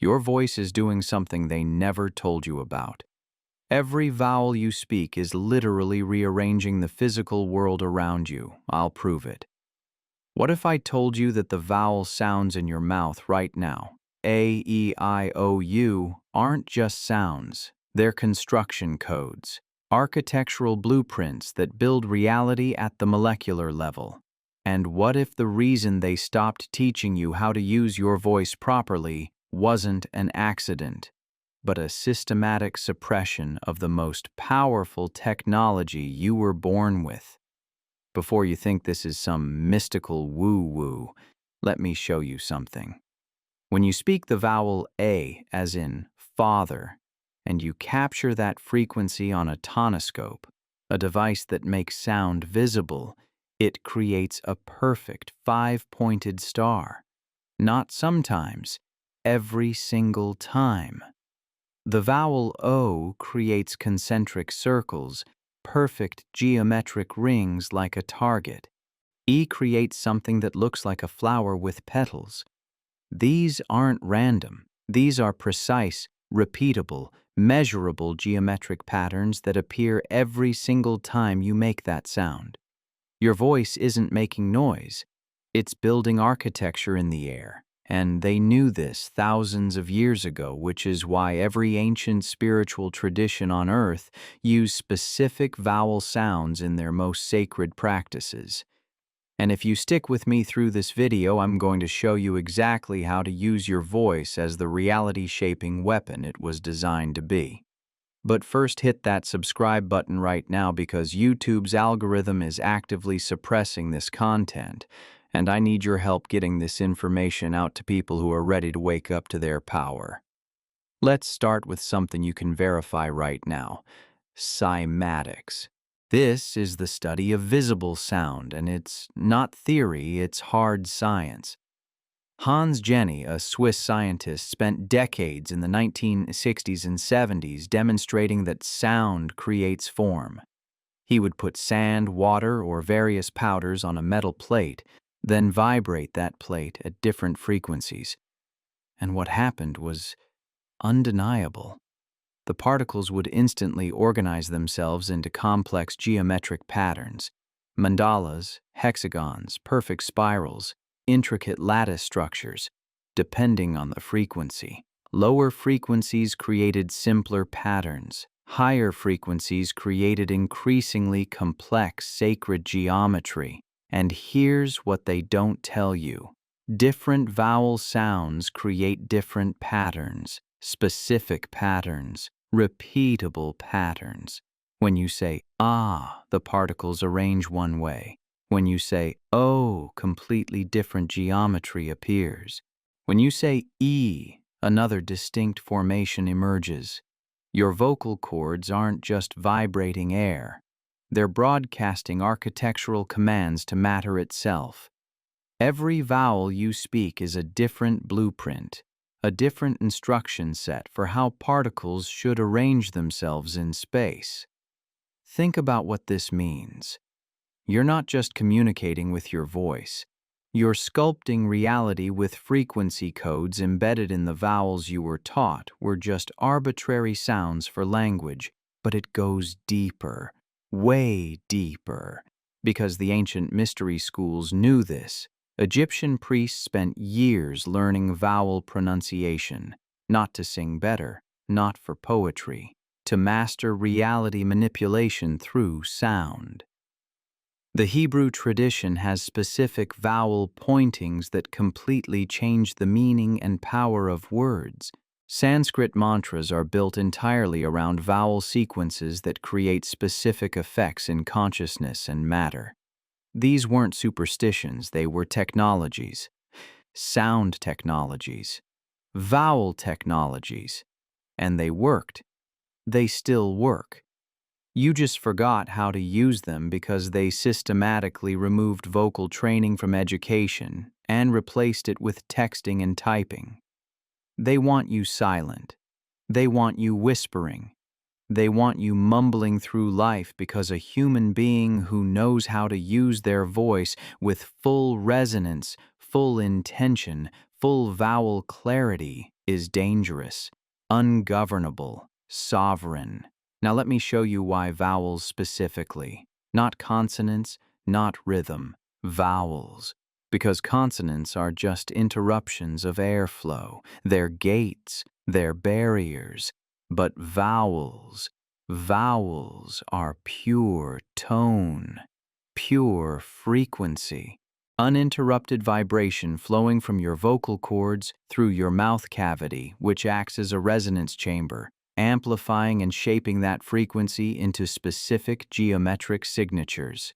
Your voice is doing something they never told you about. Every vowel you speak is literally rearranging the physical world around you. I'll prove it. What if I told you that the vowel sounds in your mouth right now, A, E, I, O, U, aren't just sounds, they're construction codes, architectural blueprints that build reality at the molecular level? And what if the reason they stopped teaching you how to use your voice properly wasn't an accident, but a systematic suppression of the most powerful technology you were born with? Before you think this is some mystical woo-woo, let me show you something. When you speak the vowel A, as in father, and you capture that frequency on a tonoscope, a device that makes sound visible, it creates a perfect five-pointed star. Not sometimes, every single time. The vowel O creates concentric circles, perfect geometric rings like a target. E creates something that looks like a flower with petals. These aren't random. These are precise, repeatable, measurable geometric patterns that appear every single time you make that sound. Your voice isn't making noise. It's building architecture in the air. And they knew this thousands of years ago, which is why every ancient spiritual tradition on earth used specific vowel sounds in their most sacred practices. And if you stick with me through this video, I'm going to show you exactly how to use your voice as the reality-shaping weapon it was designed to be. But first, hit that subscribe button right now because YouTube's algorithm is actively suppressing this content, and I need your help getting this information out to people who are ready to wake up to their power. Let's start with something you can verify right now: cymatics. This is the study of visible sound, and it's not theory, it's hard science. Hans Jenny, a Swiss scientist, spent decades in the 1960s and 70s demonstrating that sound creates form. He would put sand, water, or various powders on a metal plate, then vibrate that plate at different frequencies. And what happened was undeniable. The particles would instantly organize themselves into complex geometric patterns: mandalas, hexagons, perfect spirals, intricate lattice structures, depending on the frequency. Lower frequencies created simpler patterns. Higher frequencies created increasingly complex sacred geometry. And here's what they don't tell you: different vowel sounds create different patterns, specific patterns, repeatable patterns. When you say ah, the particles arrange one way. When you say oh, completely different geometry appears. When you say e, another distinct formation emerges. Your vocal cords aren't just vibrating air. They're broadcasting architectural commands to matter itself. Every vowel you speak is a different blueprint, a different instruction set for how particles should arrange themselves in space. Think about what this means. You're not just communicating with your voice. You're sculpting reality with frequency codes embedded in the vowels you were taught were just arbitrary sounds for language, but it goes deeper, way deeper. Because the ancient mystery schools knew this, Egyptian priests spent years learning vowel pronunciation, not to sing better, not for poetry, to master reality manipulation through sound. The Hebrew tradition has specific vowel pointings that completely change the meaning and power of words. Sanskrit mantras are built entirely around vowel sequences that create specific effects in consciousness and matter. These weren't superstitions, they were technologies. Sound technologies. Vowel technologies. And they worked. They still work. You just forgot how to use them because they systematically removed vocal training from education and replaced it with texting and typing. They want you silent. They want you whispering. They want you mumbling through life because a human being who knows how to use their voice with full resonance, full intention, full vowel clarity is dangerous, ungovernable, sovereign. Now let me show you why vowels specifically. Not consonants, not rhythm, vowels. Because consonants are just interruptions of airflow. They're gates, they're barriers. But vowels are pure tone, pure frequency. Uninterrupted vibration flowing from your vocal cords through your mouth cavity, which acts as a resonance chamber, amplifying and shaping that frequency into specific geometric signatures.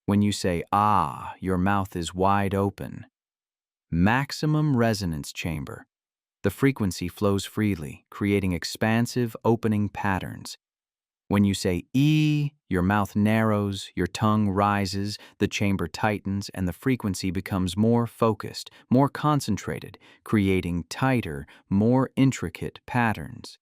When you say ah, your mouth is wide open. Maximum resonance chamber. The frequency flows freely, creating expansive opening patterns. When you say E, your mouth narrows, your tongue rises, the chamber tightens, and the frequency becomes more focused, more concentrated, creating tighter, more intricate patterns.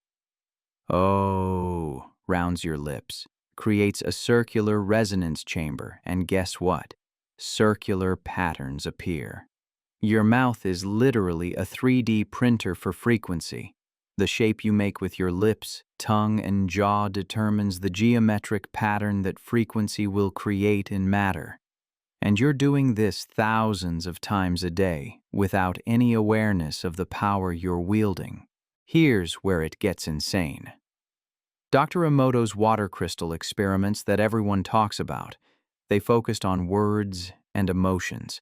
O rounds your lips, creates a circular resonance chamber, and guess what? Circular patterns appear. Your mouth is literally a 3D printer for frequency. The shape you make with your lips, tongue, and jaw determines the geometric pattern that frequency will create in matter. And you're doing this thousands of times a day without any awareness of the power you're wielding. Here's where it gets insane. Dr. Emoto's water crystal experiments that everyone talks about, they focused on words and emotions.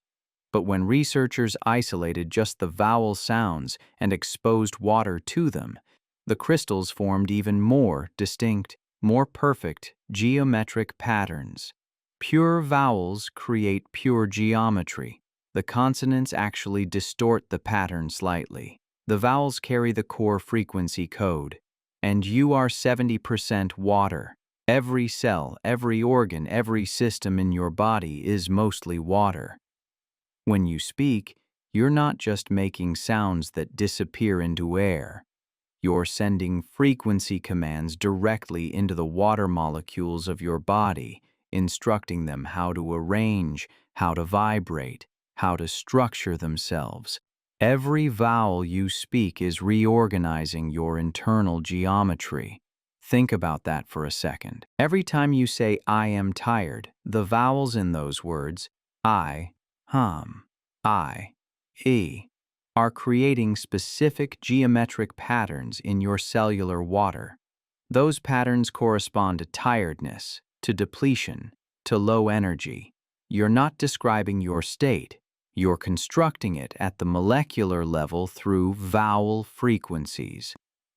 But when researchers isolated just the vowel sounds and exposed water to them, the crystals formed even more distinct, more perfect geometric patterns. Pure vowels create pure geometry. The consonants actually distort the pattern slightly. The vowels carry the core frequency code. And you are 70% water. Every cell, every organ, every system in your body is mostly water. When you speak, you're not just making sounds that disappear into air. You're sending frequency commands directly into the water molecules of your body, instructing them how to arrange, how to vibrate, how to structure themselves. Every vowel you speak is reorganizing your internal geometry. Think about that for a second. Every time you say, I am tired, the vowels in those words, I, I, E, are creating specific geometric patterns in your cellular water. Those patterns correspond to tiredness, to depletion, to low energy. You're not describing your state. You're constructing it at the molecular level through vowel frequencies.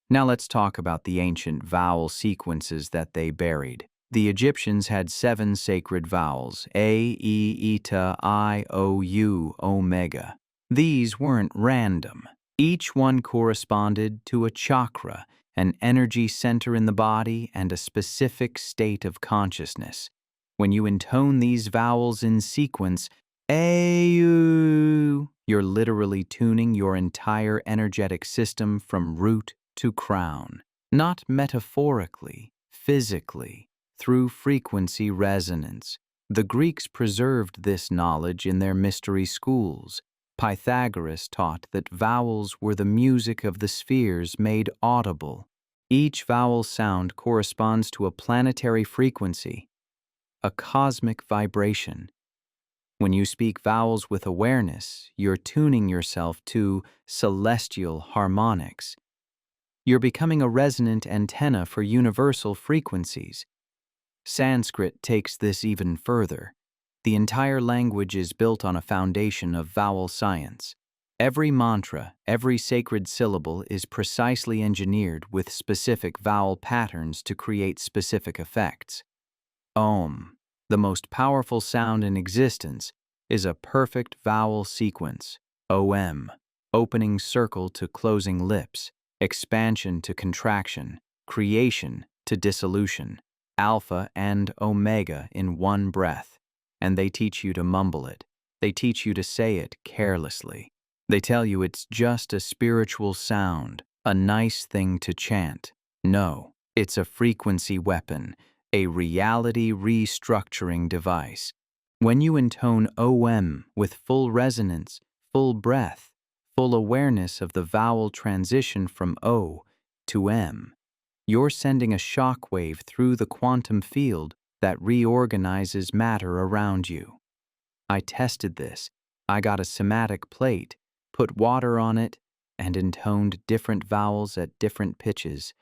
Now let's talk about the ancient vowel sequences that they buried. The Egyptians had 7 sacred vowels, A, E, Eta, I, O, U, Omega. These weren't random. Each one corresponded to a chakra, an energy center in the body, and a specific state of consciousness. When you intone these vowels in sequence, A-U, you're literally tuning your entire energetic system from root to crown. Not metaphorically, physically, through frequency resonance. The Greeks preserved this knowledge in their mystery schools. Pythagoras taught that vowels were the music of the spheres made audible. Each vowel sound corresponds to a planetary frequency, a cosmic vibration. When you speak vowels with awareness, you're tuning yourself to celestial harmonics. You're becoming a resonant antenna for universal frequencies. Sanskrit takes this even further. The entire language is built on a foundation of vowel science. Every mantra, every sacred syllable is precisely engineered with specific vowel patterns to create specific effects. Om, the most powerful sound in existence, is a perfect vowel sequence. OM, opening circle to closing lips, expansion to contraction, creation to dissolution, alpha and omega in one breath. And they teach you to mumble it. They teach you to say it carelessly. They tell you it's just a spiritual sound, a nice thing to chant. No, it's a frequency weapon, a reality restructuring device. When you intone OM with full resonance, full breath, full awareness of the vowel transition from O to M. You're sending a shock wave through the quantum field that reorganizes matter around you. I tested this. I got a somatic plate, put water on it, and intoned different vowels at different pitches.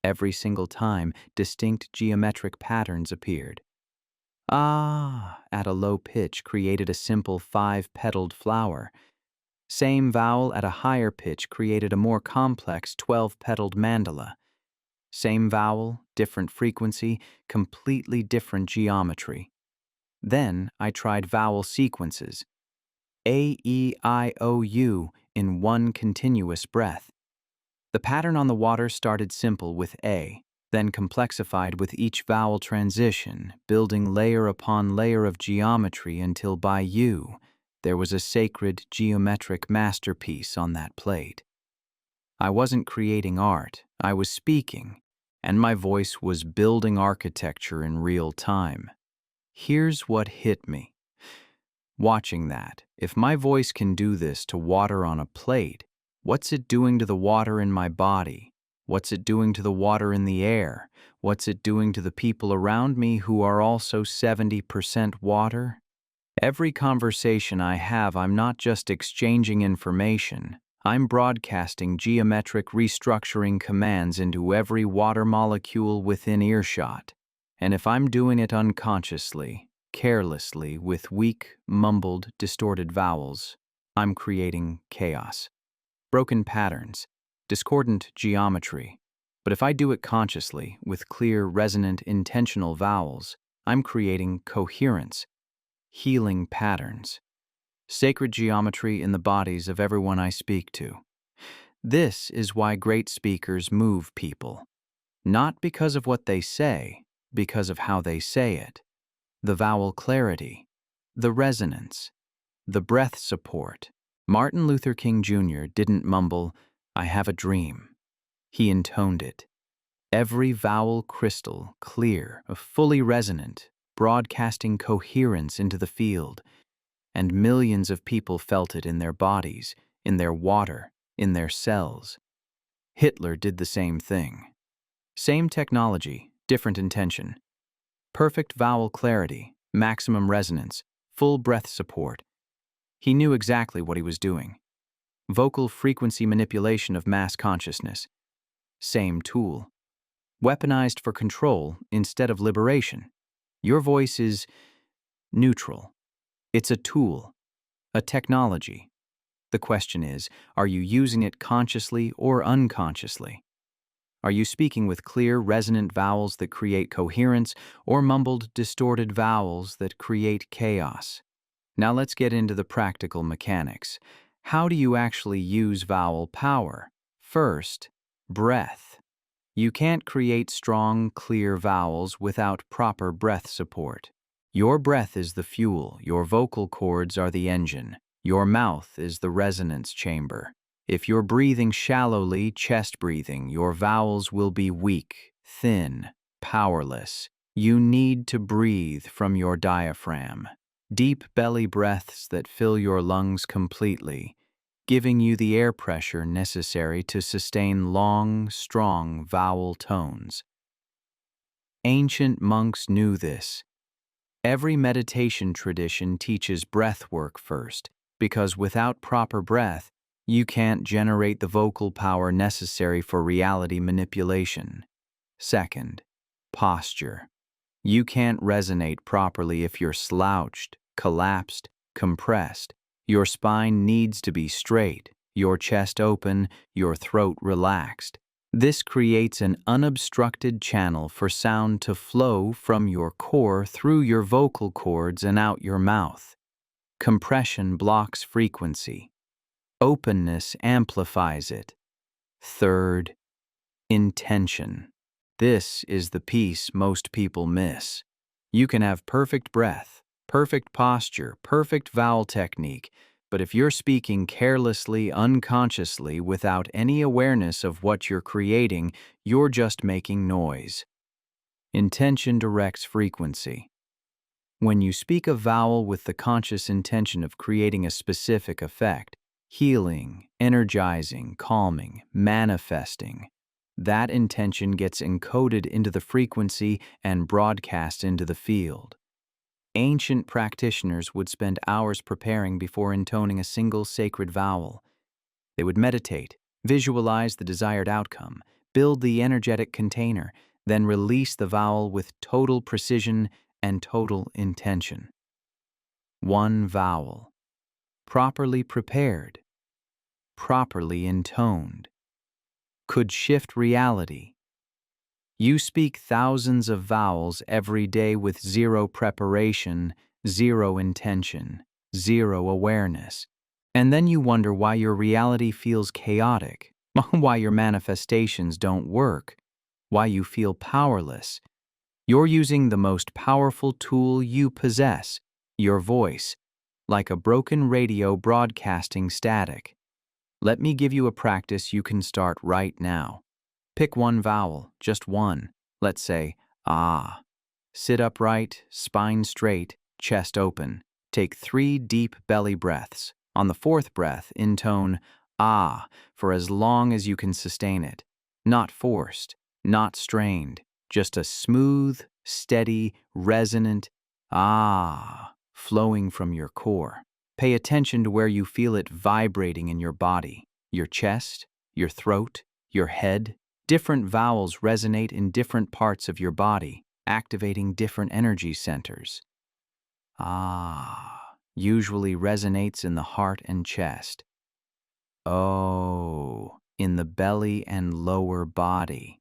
Every single time, distinct geometric patterns appeared. Ah, at a low pitch created a simple 5-petaled flower. Same vowel at a higher pitch created a more complex 12-petaled mandala. Same vowel, different frequency, completely different geometry. Then I tried vowel sequences. A, E, I, O, U in one continuous breath. The pattern on the water started simple with A, then complexified with each vowel transition, building layer upon layer of geometry until by U, there was a sacred geometric masterpiece on that plate. I wasn't creating art, I was speaking, and my voice was building architecture in real time. Here's what hit me. Watching that, if my voice can do this to water on a plate, what's it doing to the water in my body? What's it doing to the water in the air? What's it doing to the people around me who are also 70% water? Every conversation I have, I'm not just exchanging information. I'm broadcasting geometric restructuring commands into every water molecule within earshot. And if I'm doing it unconsciously, carelessly, with weak, mumbled, distorted vowels, I'm creating chaos. Broken patterns, discordant geometry. But if I do it consciously, with clear, resonant, intentional vowels, I'm creating coherence, healing patterns, sacred geometry in the bodies of everyone I speak to. This is why great speakers move people. Not because of what they say, because of how they say it. The vowel clarity, the resonance, the breath support. Martin Luther King Jr. didn't mumble, "I have a dream." He intoned it. Every vowel crystal, clear, fully resonant, broadcasting coherence into the field. And millions of people felt it in their bodies, in their water, in their cells. Hitler did the same thing. Same technology, different intention. Perfect vowel clarity, maximum resonance, full breath support. He knew exactly what he was doing. Vocal frequency manipulation of mass consciousness. Same tool. Weaponized for control instead of liberation. Your voice is neutral. It's a tool, a technology. The question is, are you using it consciously or unconsciously? Are you speaking with clear, resonant vowels that create coherence, or mumbled, distorted vowels that create chaos? Now let's get into the practical mechanics. How do you actually use vowel power? First, breath. You can't create strong, clear vowels without proper breath support. Your breath is the fuel, your vocal cords are the engine, your mouth is the resonance chamber. If you're breathing shallowly, chest breathing, your vowels will be weak, thin, powerless. You need to breathe from your diaphragm. Deep belly breaths that fill your lungs completely, giving you the air pressure necessary to sustain long, strong vowel tones. Ancient monks knew this. Every meditation tradition teaches breath work first, because without proper breath, you can't generate the vocal power necessary for reality manipulation. Second, posture. You can't resonate properly if you're slouched, collapsed, compressed. Your spine needs to be straight, your chest open, your throat relaxed. This creates an unobstructed channel for sound to flow from your core through your vocal cords and out your mouth. Compression blocks frequency. Openness amplifies it. Third, intention. This is the piece most people miss. You can have perfect breath, perfect posture, perfect vowel technique, but if you're speaking carelessly, unconsciously, without any awareness of what you're creating, you're just making noise. Intention directs frequency. When you speak a vowel with the conscious intention of creating a specific effect, healing, energizing, calming, manifesting. That intention gets encoded into the frequency and broadcast into the field. Ancient practitioners would spend hours preparing before intoning a single sacred vowel. They would meditate, visualize the desired outcome, build the energetic container, then release the vowel with total precision and total intention. One vowel, properly prepared, properly intoned, could shift reality. You speak thousands of vowels every day with zero preparation, zero intention, zero awareness. And then you wonder why your reality feels chaotic, why your manifestations don't work, why you feel powerless. You're using the most powerful tool you possess, your voice, like a broken radio broadcasting static. Let me give you a practice you can start right now. Pick one vowel, just one. Let's say, ah. Sit upright, spine straight, chest open. Take 3 deep belly breaths. On the 4th breath, intone ah for as long as you can sustain it. Not forced, not strained, just a smooth, steady, resonant ah flowing from your core. Pay attention to where you feel it vibrating in your body, your chest, your throat, your head. Different vowels resonate in different parts of your body, activating different energy centers. Ah usually resonates in the heart and chest. O in the belly and lower body.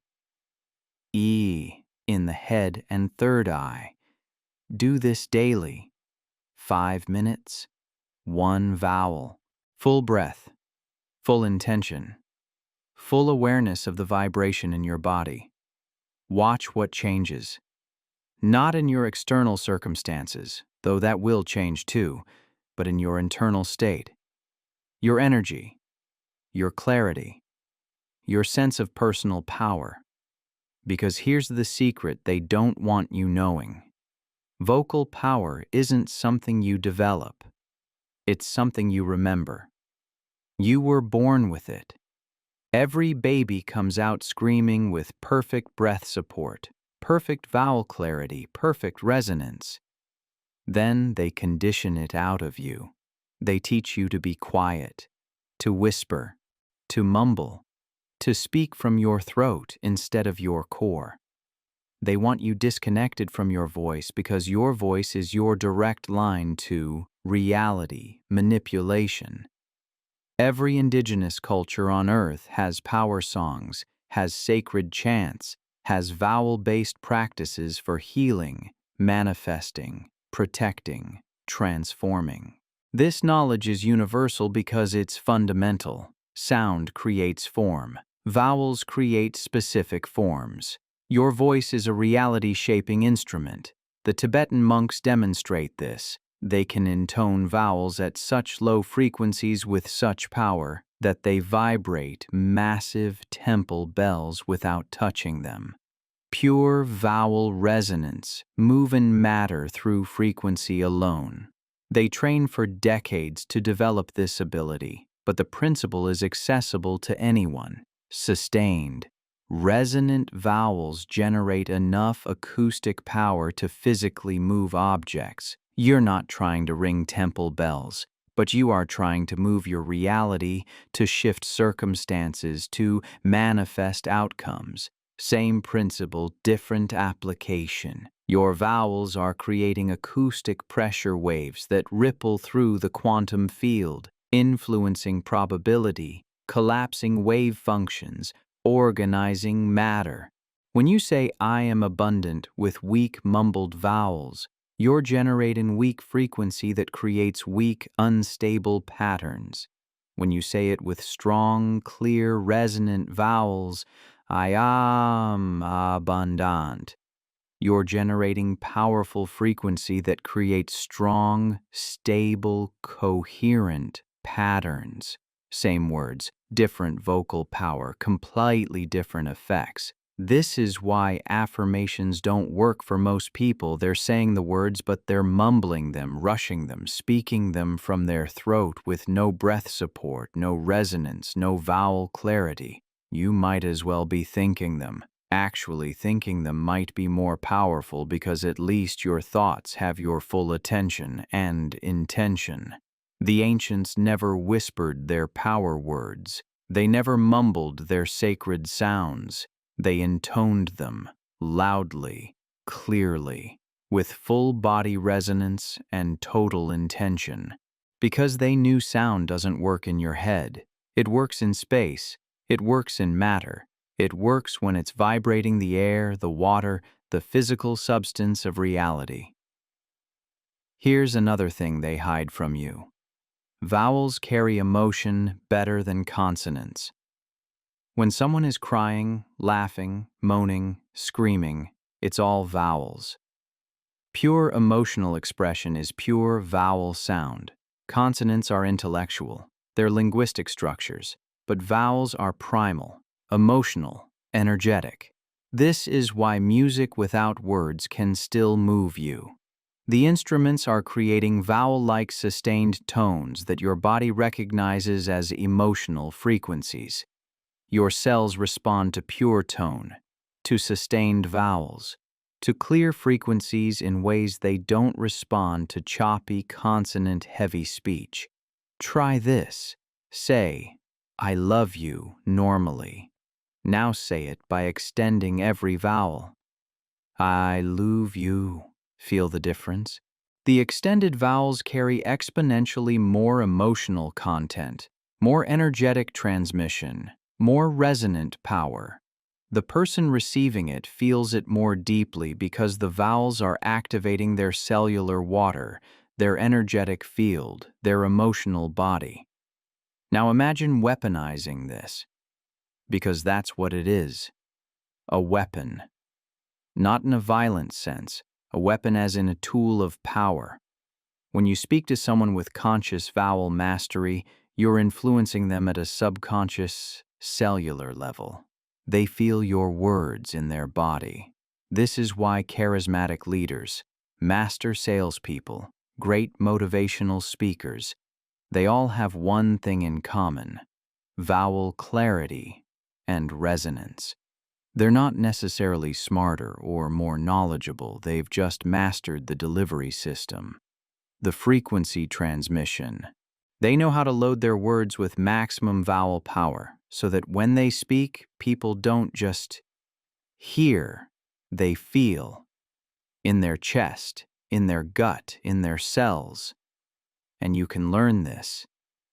E in the head and third eye. Do this daily. 5 minutes, one vowel, full breath, full intention, full awareness of the vibration in your body. Watch what changes. Not in your external circumstances, though that will change too, but in your internal state. Your energy, your clarity, your sense of personal power. Because here's the secret they don't want you knowing. Vocal power isn't something you develop. It's something you remember. You were born with it. Every baby comes out screaming with perfect breath support, perfect vowel clarity, perfect resonance. Then they condition it out of you. They teach you to be quiet, to whisper, to mumble, to speak from your throat instead of your core. They want you disconnected from your voice because your voice is your direct line to reality, manipulation. Every indigenous culture on Earth has power songs, has sacred chants, has vowel-based practices for healing, manifesting, protecting, transforming. This knowledge is universal because it's fundamental. Sound creates form. Vowels create specific forms. Your voice is a reality-shaping instrument. The Tibetan monks demonstrate this. They can intone vowels at such low frequencies with such power that they vibrate massive temple bells without touching them. Pure vowel resonance, moving matter through frequency alone. They train for decades to develop this ability, but the principle is accessible to anyone. Sustained, resonant vowels generate enough acoustic power to physically move objects. You're not trying to ring temple bells, but you are trying to move your reality, to shift circumstances, to manifest outcomes. Same principle, different application. Your vowels are creating acoustic pressure waves that ripple through the quantum field, influencing probability, collapsing wave functions, organizing matter. When you say, "I am abundant," with weak mumbled vowels, you're generating weak frequency that creates weak, unstable patterns. When you say it with strong, clear, resonant vowels, "I am abundant," you're generating powerful frequency that creates strong, stable, coherent patterns. Same words, different vocal power, completely different effects. This is why affirmations don't work for most people. They're saying the words, but they're mumbling them, rushing them, speaking them from their throat with no breath support, no resonance, no vowel clarity. You might as well be thinking them. Actually, thinking them might be more powerful because at least your thoughts have your full attention and intention. The ancients never whispered their power words. They never mumbled their sacred sounds. They intoned them loudly, clearly, with full body resonance and total intention. Because they knew sound doesn't work in your head. It works in space. It works in matter. It works when it's vibrating the air, the water, the physical substance of reality. Here's another thing they hide from you. Vowels carry emotion better than consonants. When someone is crying, laughing, moaning, screaming, it's all vowels. Pure emotional expression is pure vowel sound. Consonants are intellectual. They're linguistic structures. But vowels are primal, emotional, energetic. This is why music without words can still move you. The instruments are creating vowel-like sustained tones that your body recognizes as emotional frequencies. Your cells respond to pure tone, to sustained vowels, to clear frequencies in ways they don't respond to choppy, consonant-heavy speech. Try this. Say, "I love you," normally. Now say it by extending every vowel. I love you. Feel the difference? The extended vowels carry exponentially more emotional content, more energetic transmission, more resonant power. The person receiving it feels it more deeply because the vowels are activating their cellular water, their energetic field, their emotional body. Now imagine weaponizing this, because that's what it is, a weapon. Not in a violent sense, a weapon as in a tool of power. When you speak to someone with conscious vowel mastery, you're influencing them at a subconscious, cellular level. They feel your words in their body. This is why charismatic leaders, master salespeople, great motivational speakers, they all have one thing in common: vowel clarity and resonance. They're not necessarily smarter or more knowledgeable, they've just mastered the delivery system, the frequency transmission. They know how to load their words with maximum vowel power so that when they speak, people don't just hear, they feel, in their chest, in their gut, in their cells. And you can learn this.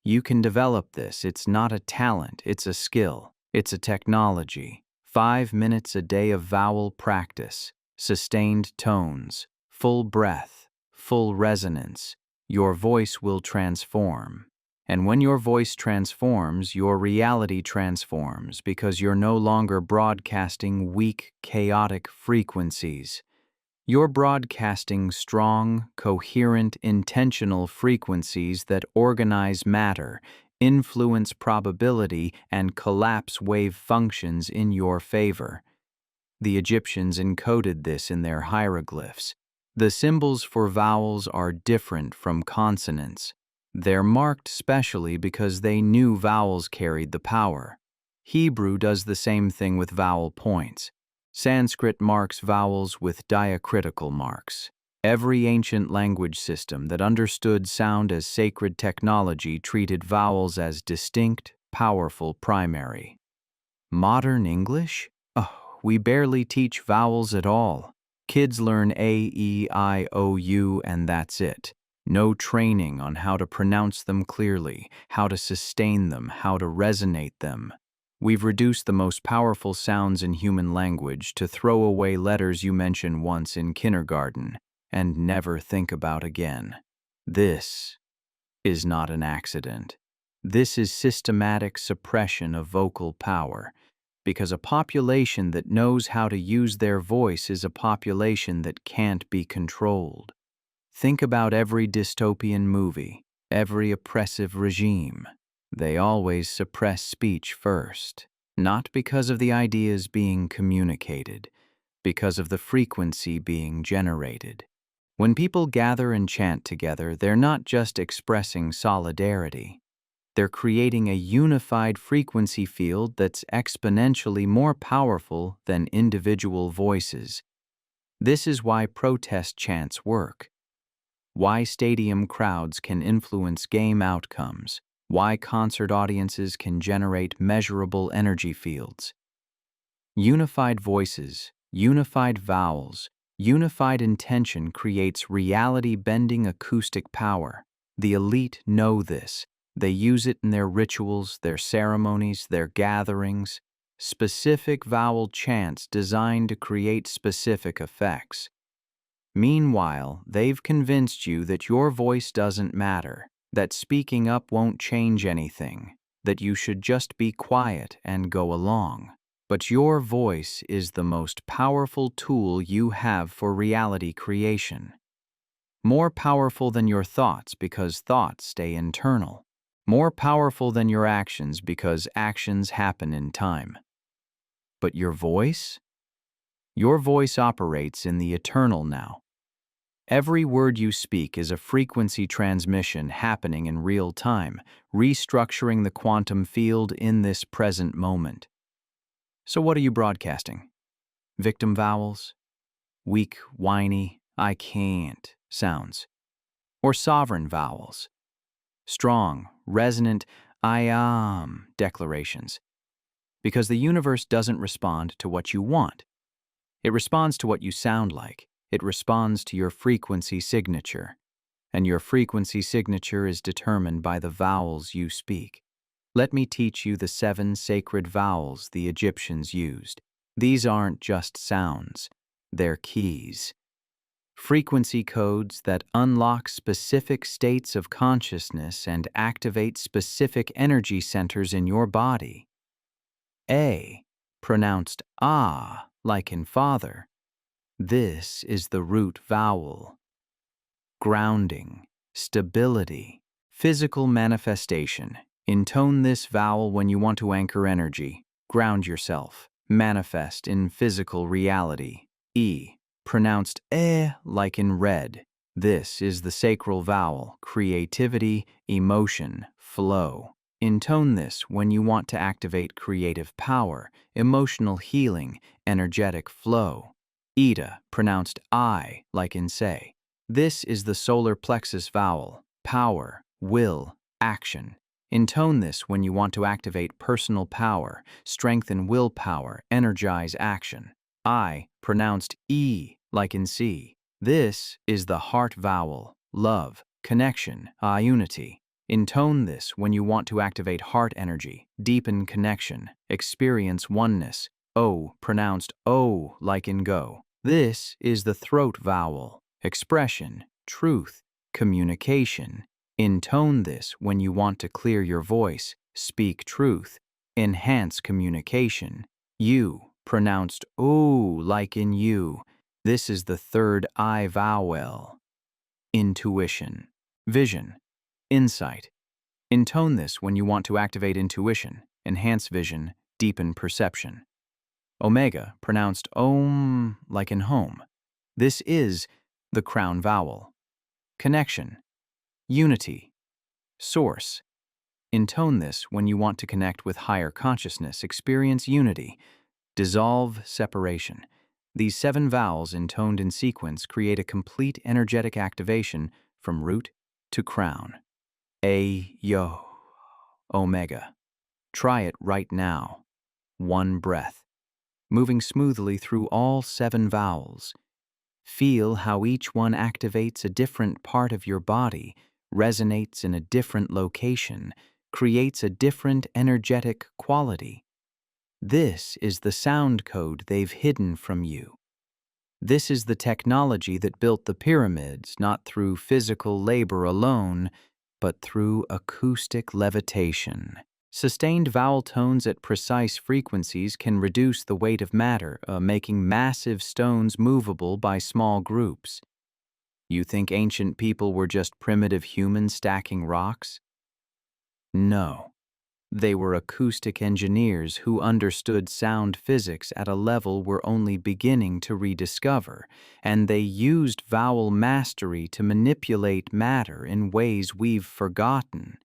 You can develop this. It's not a talent, it's a skill. It's a technology. 5 minutes a day of vowel practice, sustained tones, full breath, full resonance. Your voice will transform. And when your voice transforms, your reality transforms because you're no longer broadcasting weak, chaotic frequencies. You're broadcasting strong, coherent, intentional frequencies that organize matter, influence probability, and collapse wave functions in your favor. The Egyptians encoded this in their hieroglyphs. The symbols for vowels are different from consonants. They're marked specially because they knew vowels carried the power. Hebrew does the same thing with vowel points. Sanskrit marks vowels with diacritical marks. Every ancient language system that understood sound as sacred technology treated vowels as distinct, powerful primary. Modern English? Oh, we barely teach vowels at all. Kids learn A, E, I, O, U, and that's it. No training on how to pronounce them clearly, how to sustain them, how to resonate them. We've reduced the most powerful sounds in human language to throw away letters you mention once in kindergarten and never think about again. This is not an accident. This is systematic suppression of vocal power, because a population that knows how to use their voice is a population that can't be controlled. Think about every dystopian movie, every oppressive regime. They always suppress speech first. not because of the ideas being communicated, because of the frequency being generated. When people gather and chant together, they're not just expressing solidarity. They're creating a unified frequency field that's exponentially more powerful than individual voices. This is why protest chants work, why stadium crowds can influence game outcomes, why concert audiences can generate measurable energy fields. Unified voices, unified vowels, unified intention creates reality-bending acoustic power. The elite know this. They use it in their rituals, their ceremonies, their gatherings. Specific vowel chants designed to create specific effects. Meanwhile, they've convinced you that your voice doesn't matter, that speaking up won't change anything, that you should just be quiet and go along. But your voice is the most powerful tool you have for reality creation. More powerful than your thoughts because thoughts stay internal. More powerful than your actions because actions happen in time. But your voice? Your voice operates in the eternal now. Every word you speak is a frequency transmission happening in real time, restructuring the quantum field in this present moment. So what are you broadcasting? Victim vowels? Weak, whiny, I can't sounds? Or sovereign vowels? Strong, resonant, I am declarations? Because the universe doesn't respond to what you want. It responds to what you sound like. It responds to your frequency signature. And your frequency signature is determined by the vowels you speak. Let me teach you the 7 sacred vowels the Egyptians used. These aren't just sounds, they're keys. Frequency codes that unlock specific states of consciousness and activate specific energy centers in your body. A, pronounced ah, like in father. This is the root vowel. Grounding, stability, physical manifestation. Intone this vowel when you want to anchor energy, ground yourself, manifest in physical reality. E, pronounced like in red. This is the sacral vowel, creativity, emotion, flow. Intone this when you want to activate creative power, emotional healing, energetic flow. Eta, pronounced I, like in say. This is the solar plexus vowel, power, will, action. Intone this when you want to activate personal power, strengthen willpower, energize action. I, pronounced E, like in see. This is the heart vowel, love, connection, unity. Intone this when you want to activate heart energy, deepen connection, experience oneness. O, pronounced O, like in go. This is the throat vowel, expression, truth, communication. Intone this when you want to clear your voice, speak truth, enhance communication. U, pronounced O, like in you. This is the third I vowel. Intuition, vision, insight. Intone this when you want to activate intuition, enhance vision, deepen perception. Omega, pronounced om, like in home. This is the crown vowel. Connection, unity, source. Intone this when you want to connect with higher consciousness, experience unity, dissolve separation. These 7 vowels intoned in sequence create a complete energetic activation from root to crown. A, yo, omega. Try it right now. 1 breath. Moving smoothly through all 7 vowels. Feel how each one activates a different part of your body, resonates in a different location, creates a different energetic quality. This is the sound code they've hidden from you. This is the technology that built the pyramids, not through physical labor alone, but through acoustic levitation. Sustained vowel tones at precise frequencies can reduce the weight of matter, making massive stones movable by small groups. You think ancient people were just primitive humans stacking rocks? No. They were acoustic engineers who understood sound physics at a level we're only beginning to rediscover, and they used vowel mastery to manipulate matter in ways we've forgotten.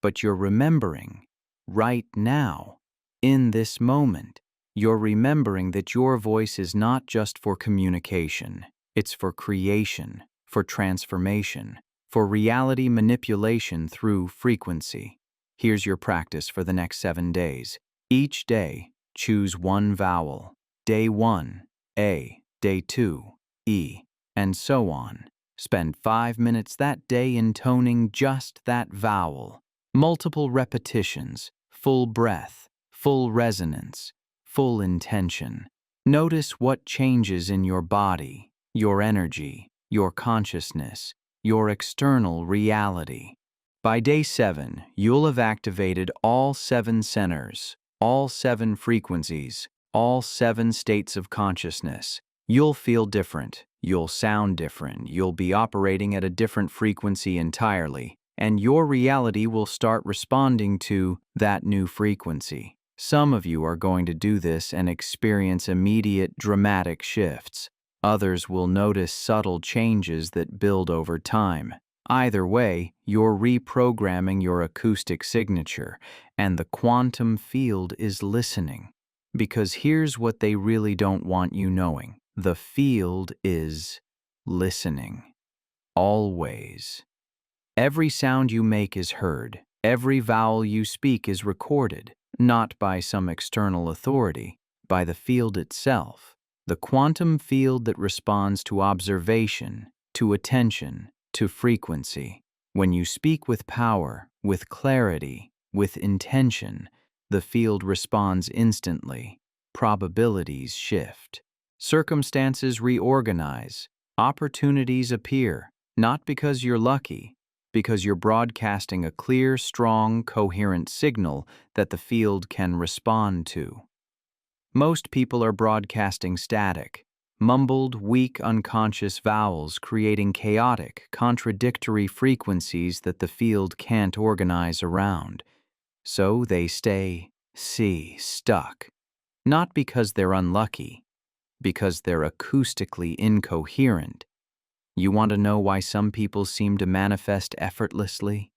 But you're remembering, right now, in this moment. You're remembering that your voice is not just for communication, it's for creation, for transformation, for reality manipulation through frequency. Here's your practice for the next 7 days. Each day, choose one vowel. Day 1, A. Day 2, E. And so on. Spend 5 minutes that day intoning just that vowel. Multiple repetitions, full breath, full resonance, full intention. Notice what changes in your body, your energy, your consciousness, your external reality. By day 7, you'll have activated all 7 centers, all 7 frequencies, all 7 states of consciousness. You'll feel different, you'll sound different, you'll be operating at a different frequency entirely, and your reality will start responding to that new frequency. Some of you are going to do this and experience immediate, dramatic shifts. Others will notice subtle changes that build over time. Either way, you're reprogramming your acoustic signature, and the quantum field is listening. Because here's what they really don't want you knowing. The field is listening. Always. Every sound you make is heard. Every vowel you speak is recorded, not by some external authority, by the field itself. The quantum field that responds to observation, to attention, to frequency. When you speak with power, with clarity, with intention, the field responds instantly. Probabilities shift. Circumstances reorganize. Opportunities appear, not because you're lucky, because you're broadcasting a clear, strong, coherent signal that the field can respond to. Most people are broadcasting static, mumbled, weak, unconscious vowels creating chaotic, contradictory frequencies that the field can't organize around. So they stay, stuck. Not because they're unlucky, because they're acoustically incoherent. You want to know why some people seem to manifest effortlessly?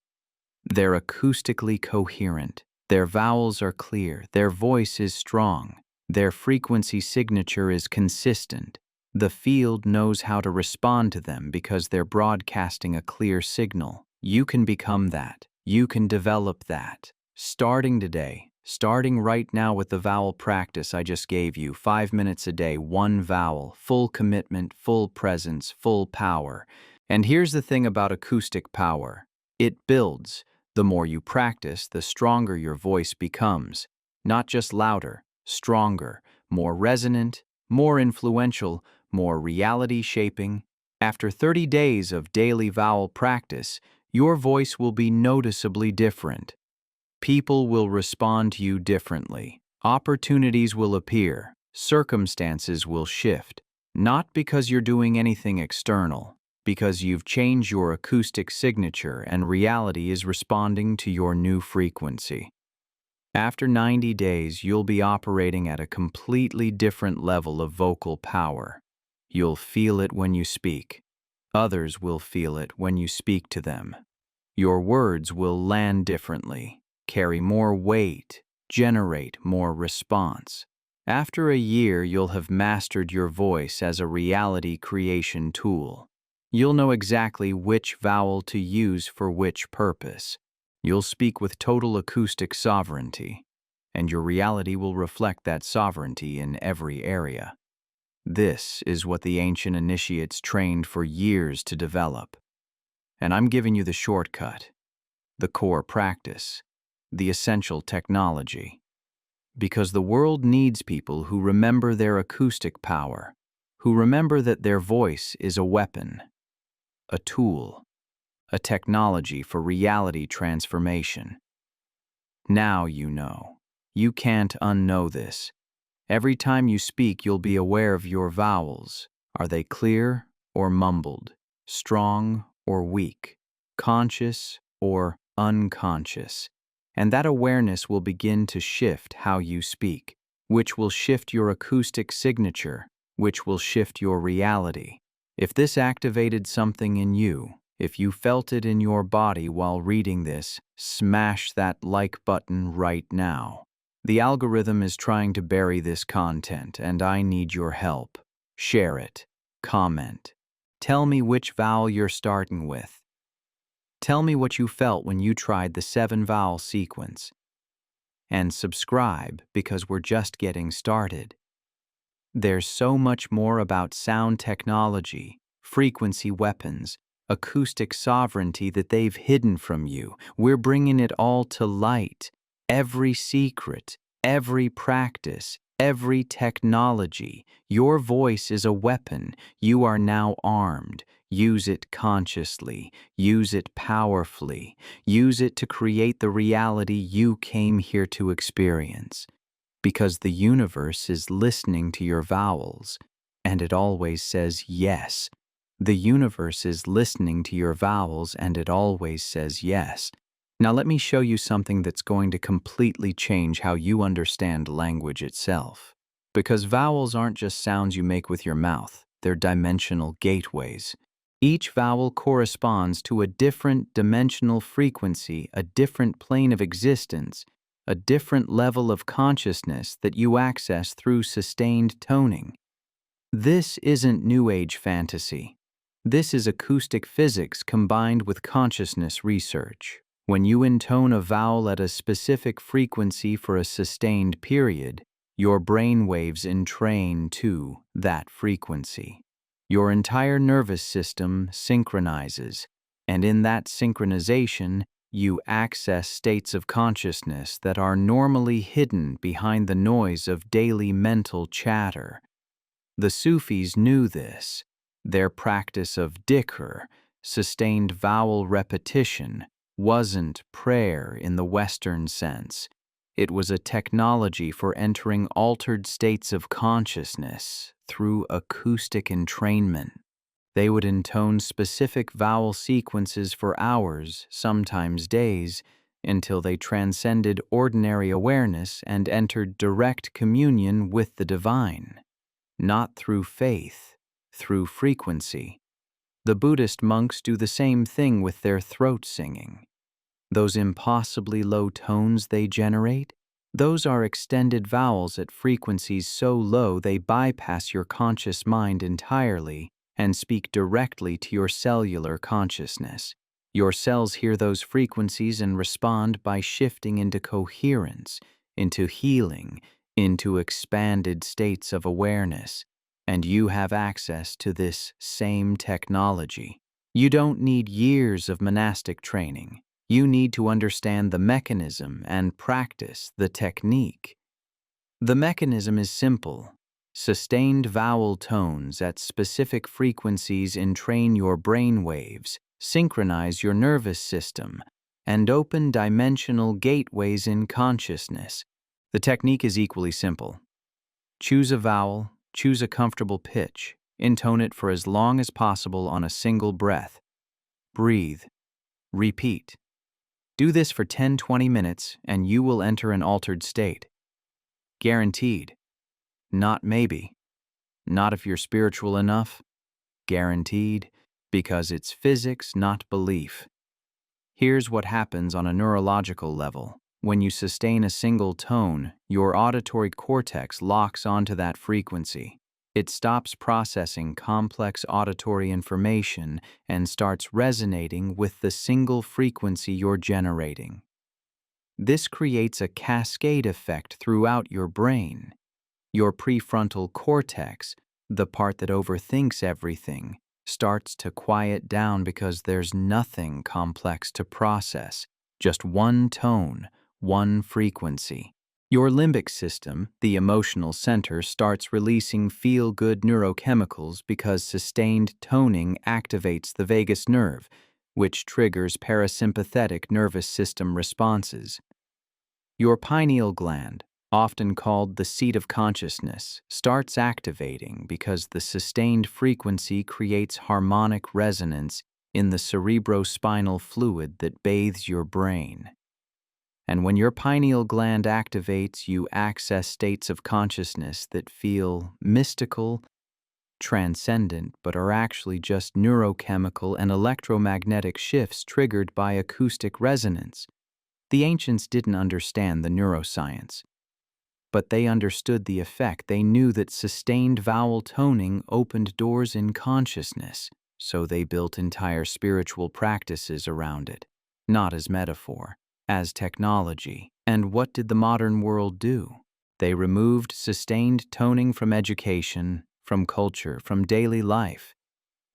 They're acoustically coherent. Their vowels are clear. Their voice is strong. Their frequency signature is consistent. The field knows how to respond to them because they're broadcasting a clear signal. You can become that. You can develop that. Starting today, starting right now with the vowel practice I just gave you, 5 minutes a day, one vowel, full commitment, full presence, full power. And here's the thing about acoustic power. It builds. The more you practice, the stronger your voice becomes. Not just louder, stronger, more resonant, more influential, more reality-shaping. After 30 days of daily vowel practice, your voice will be noticeably different. People will respond to you differently. Opportunities will appear. Circumstances will shift. Not because you're doing anything external, because you've changed your acoustic signature and reality is responding to your new frequency. After 90 days, you'll be operating at a completely different level of vocal power. You'll feel it when you speak. Others will feel it when you speak to them. Your words will land differently, carry more weight, generate more response. After a year, you'll have mastered your voice as a reality creation tool. You'll know exactly which vowel to use for which purpose. You'll speak with total acoustic sovereignty, and your reality will reflect that sovereignty in every area. This is what the ancient initiates trained for years to develop. And I'm giving you the shortcut, the core practice, the essential technology. Because the world needs people who remember their acoustic power, who remember that their voice is a weapon, a tool, a technology for reality transformation. Now you know. You can't unknow this. Every time you speak, you'll be aware of your vowels. Are they clear or mumbled? Strong or weak? Conscious or unconscious? and that awareness will begin to shift how you speak, which will shift your acoustic signature, which will shift your reality. If this activated something in you, if you felt it in your body while reading this, smash that like button right now. The algorithm is trying to bury this content, and I need your help. Share it. Comment. Tell me which vowel you're starting with. Tell me what you felt when you tried the 7-vowel sequence. And subscribe, because we're just getting started. There's so much more about sound technology, frequency weapons, acoustic sovereignty that they've hidden from you. We're bringing it all to light. Every secret, every practice, every technology. Your voice is a weapon. You are now armed. Use it consciously. Use it powerfully. Use it to create the reality you came here to experience. Because the universe is listening to your vowels, and it always says yes. The universe is listening to your vowels, and it always says yes. Now let me show you something that's going to completely change how you understand language itself. Because vowels aren't just sounds you make with your mouth, they're dimensional gateways. Each vowel corresponds to a different dimensional frequency, a different plane of existence, a different level of consciousness that you access through sustained toning. This isn't New Age fantasy. This is acoustic physics combined with consciousness research. When you intone a vowel at a specific frequency for a sustained period, your brain waves entrain to that frequency. Your entire nervous system synchronizes, and in that synchronization, you access states of consciousness that are normally hidden behind the noise of daily mental chatter. The Sufis knew this. Their practice of dhikr, sustained vowel repetition, wasn't prayer in the Western sense. It was a technology for entering altered states of consciousness through acoustic entrainment. They would intone specific vowel sequences for hours, sometimes days, until they transcended ordinary awareness and entered direct communion with the divine. Not through faith, through frequency. The Buddhist monks do the same thing with their throat singing. Those impossibly low tones they generate, those are extended vowels at frequencies so low they bypass your conscious mind entirely and speak directly to your cellular consciousness. Your cells hear those frequencies and respond by shifting into coherence, into healing, into expanded states of awareness, and you have access to this same technology. You don't need years of monastic training. You need to understand the mechanism and practice the technique. The mechanism is simple. Sustained vowel tones at specific frequencies entrain your brain waves, synchronize your nervous system, and open dimensional gateways in consciousness. The technique is equally simple. Choose a vowel, choose a comfortable pitch, intone it for as long as possible on a single breath. Breathe. Repeat. Do this for 10-20 minutes and you will enter an altered state. Guaranteed. Not maybe. Not if you're spiritual enough. Guaranteed, because it's physics, not belief. Here's what happens on a neurological level. When you sustain a single tone, your auditory cortex locks onto that frequency. It stops processing complex auditory information and starts resonating with the single frequency you're generating. This creates a cascade effect throughout your brain. Your prefrontal cortex, the part that overthinks everything, starts to quiet down because there's nothing complex to process, just one tone, one frequency. Your limbic system, the emotional center, starts releasing feel-good neurochemicals because sustained toning activates the vagus nerve, which triggers parasympathetic nervous system responses. Your pineal gland, often called the seat of consciousness, starts activating because the sustained frequency creates harmonic resonance in the cerebrospinal fluid that bathes your brain. And when your pineal gland activates, you access states of consciousness that feel mystical, transcendent, but are actually just neurochemical and electromagnetic shifts triggered by acoustic resonance. The ancients didn't understand the neuroscience, but they understood the effect. They knew that sustained vowel toning opened doors in consciousness, so they built entire spiritual practices around it, not as metaphor, as technology. And what did the modern world do? They removed sustained toning from education, from culture, from daily life.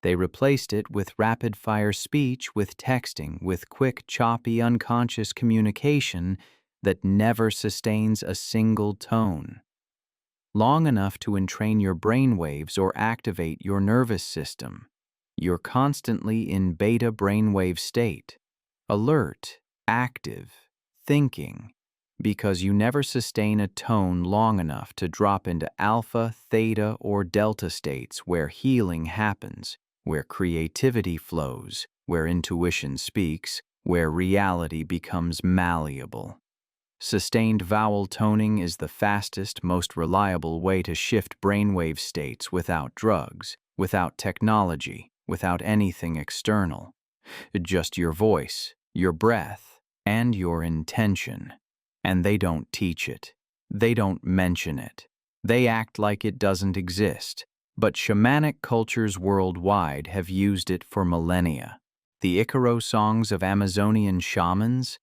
They replaced it with rapid-fire speech, with texting, with quick, choppy, unconscious communication that never sustains a single tone, long enough to entrain your brainwaves or activate your nervous system. You're constantly in beta brainwave state, alert, active, thinking, because you never sustain a tone long enough to drop into alpha, theta, or delta states where healing happens, where creativity flows, where intuition speaks, where reality becomes malleable. Sustained vowel toning is the fastest, most reliable way to shift brainwave states without drugs, without technology, without anything external. Just your voice, your breath, and your intention. And they don't teach it. They don't mention it. They act like it doesn't exist. But shamanic cultures worldwide have used it for millennia. The Icaro songs of Amazonian shamans,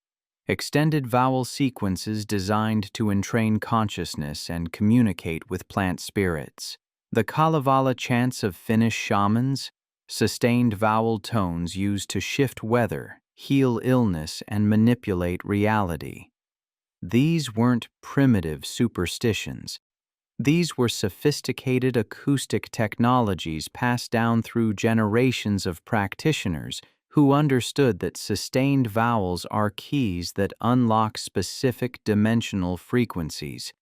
extended vowel sequences designed to entrain consciousness and communicate with plant spirits. The Kalevala chants of Finnish shamans, sustained vowel tones used to shift weather, heal illness, and manipulate reality. These weren't primitive superstitions. These were sophisticated acoustic technologies passed down through generations of practitioners who understood that sustained vowels are keys that unlock specific dimensional frequencies.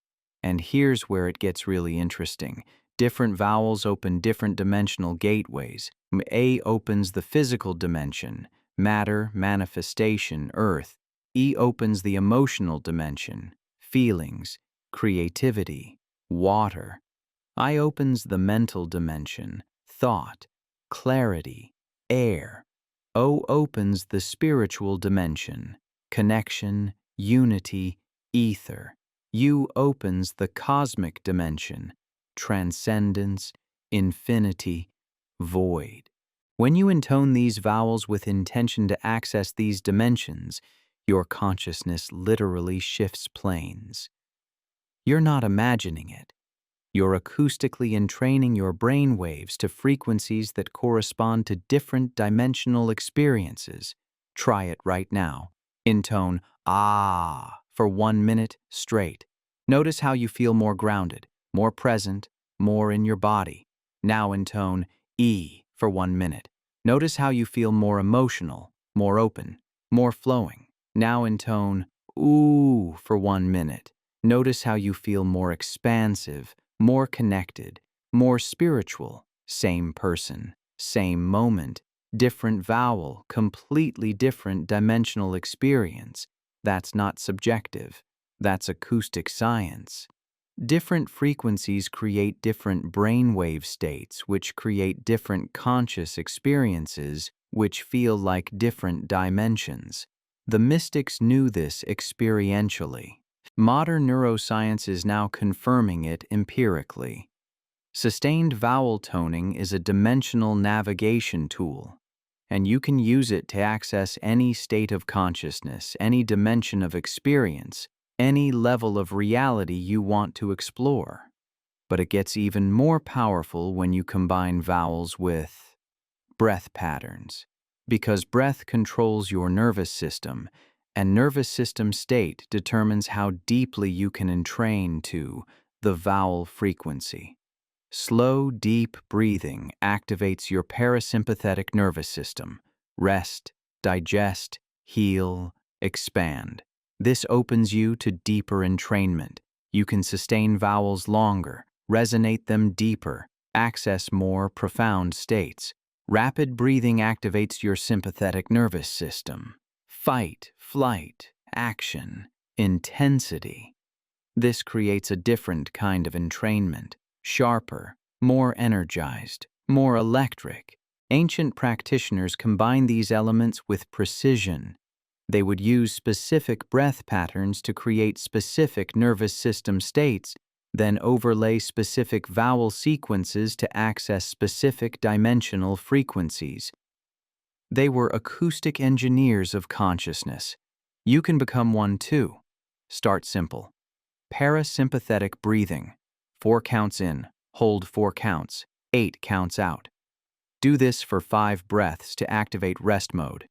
And here's where it gets really interesting. Different vowels open different dimensional gateways. A opens the physical dimension, matter, manifestation, earth. E opens the emotional dimension, feelings, creativity, water. I opens the mental dimension, thought, clarity, air. O opens the spiritual dimension, connection, unity, ether. U opens the cosmic dimension, transcendence, infinity, void. When you intone these vowels with intention to access these dimensions, your consciousness literally shifts planes. You're not imagining it. You're acoustically entraining your brain waves to frequencies that correspond to different dimensional experiences. Try it right now. Intone ah for 1 minute straight. Notice how you feel more grounded, more present, more in your body. Now intone e for 1 minute. Notice how you feel more emotional, more open, more flowing. Now intone ooh for 1 minute. Notice how you feel more expansive, more connected, more spiritual. Same person, same moment, different vowel, completely different dimensional experience. That's not subjective. That's acoustic science. Different frequencies create different brainwave states, which create different conscious experiences, which feel like different dimensions. The mystics knew this experientially. Modern neuroscience is now confirming it empirically. Sustained vowel toning is a dimensional navigation tool, and you can use it to access any state of consciousness, any dimension of experience, any level of reality you want to explore. But it gets even more powerful when you combine vowels with breath patterns, because breath controls your nervous system, and nervous system state determines how deeply you can entrain to the vowel frequency. Slow, deep breathing activates your parasympathetic nervous system. Rest, digest, heal, expand. This opens you to deeper entrainment. You can sustain vowels longer, resonate them deeper, access more profound states. Rapid breathing activates your sympathetic nervous system. Fight, flight, action. intensity. This creates a different kind of entrainment, sharper, more energized, more electric. Ancient practitioners combine these elements with precision. They would use specific breath patterns to create specific nervous system states, then overlay specific vowel sequences to access specific dimensional frequencies. They were acoustic engineers of consciousness. You can become one too. Start simple. Parasympathetic breathing. 4 counts in, hold 4 counts, 8 counts out. Do this for 5 breaths to activate rest mode.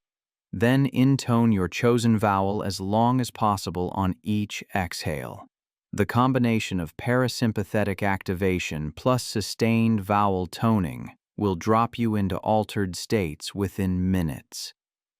Then intone your chosen vowel as long as possible on each exhale. The combination of parasympathetic activation plus sustained vowel toning will drop you into altered states within minutes.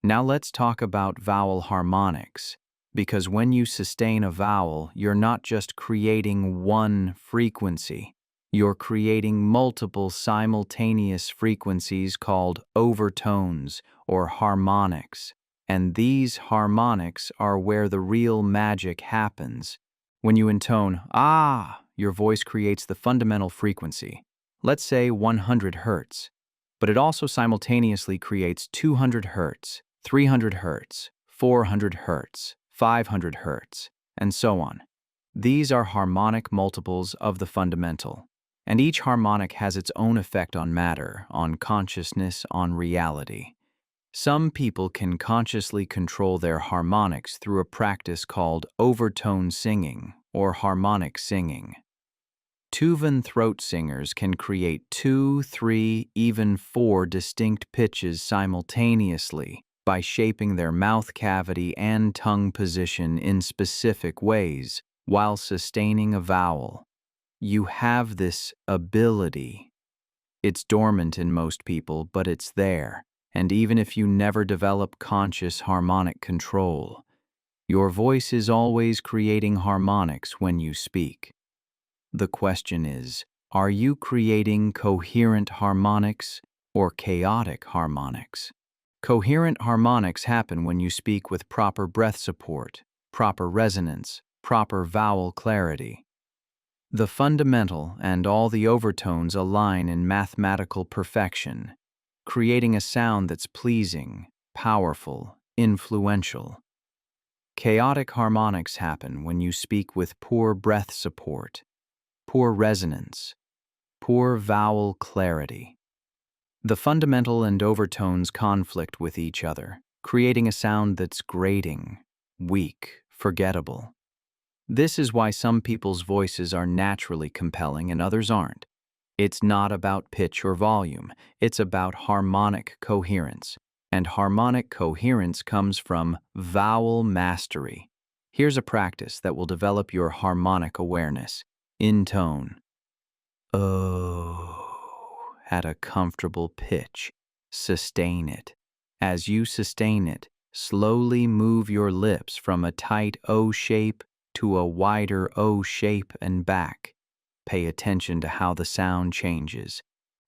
Now let's talk about vowel harmonics, because when you sustain a vowel, you're not just creating one frequency. You're creating multiple simultaneous frequencies called overtones or harmonics. And these harmonics are where the real magic happens. When you intone, ah, your voice creates the fundamental frequency, let's say 100 hertz, but it also simultaneously creates 200 hertz, 300 hertz, 400 hertz, 500 hertz, and so on. These are harmonic multiples of the fundamental, and each harmonic has its own effect on matter, on consciousness, on reality. Some people can consciously control their harmonics through a practice called overtone singing or harmonic singing. Tuvan throat singers can create 2, 3, even 4 distinct pitches simultaneously by shaping their mouth cavity and tongue position in specific ways while sustaining a vowel. You have this ability. It's dormant in most people, but it's there. And even if you never develop conscious harmonic control, your voice is always creating harmonics when you speak. The question is, are you creating coherent harmonics or chaotic harmonics? Coherent harmonics happen when you speak with proper breath support, proper resonance, proper vowel clarity. The fundamental and all the overtones align in mathematical perfection, creating a sound that's pleasing, powerful, influential. Chaotic harmonics happen when you speak with poor breath support, poor resonance, poor vowel clarity. The fundamental and overtones conflict with each other, creating a sound that's grating, weak, forgettable. This is why some people's voices are naturally compelling and others aren't. It's not about pitch or volume, it's about harmonic coherence. And harmonic coherence comes from vowel mastery. Here's a practice that will develop your harmonic awareness. Intone. Oh, at a comfortable pitch. Sustain it. As you sustain it, slowly move your lips from a tight O shape to a wider O shape and back. Pay attention to how the sound changes.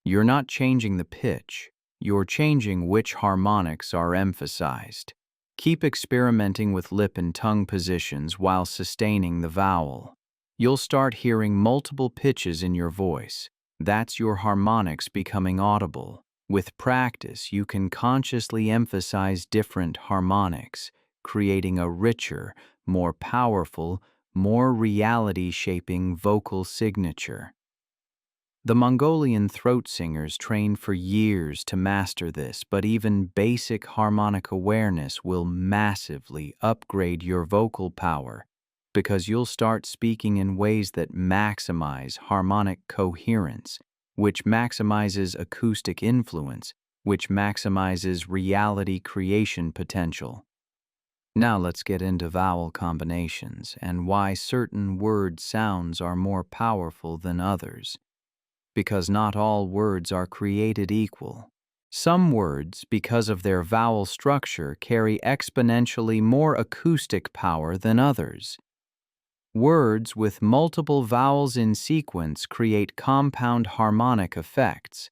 You're not changing the pitch, you're changing which harmonics are emphasized. Keep experimenting with lip and tongue positions while sustaining the vowel. You'll start hearing multiple pitches in your voice. That's your harmonics becoming audible. With practice, you can consciously emphasize different harmonics, creating a richer, more powerful, more reality-shaping vocal signature. The Mongolian throat singers trained for years to master this, but even basic harmonic awareness will massively upgrade your vocal power because you'll start speaking in ways that maximize harmonic coherence, which maximizes acoustic influence, which maximizes reality creation potential. Now let's get into vowel combinations and why certain word sounds are more powerful than others. Because not all words are created equal. Some words, because of their vowel structure, carry exponentially more acoustic power than others. Words with multiple vowels in sequence create compound harmonic effects.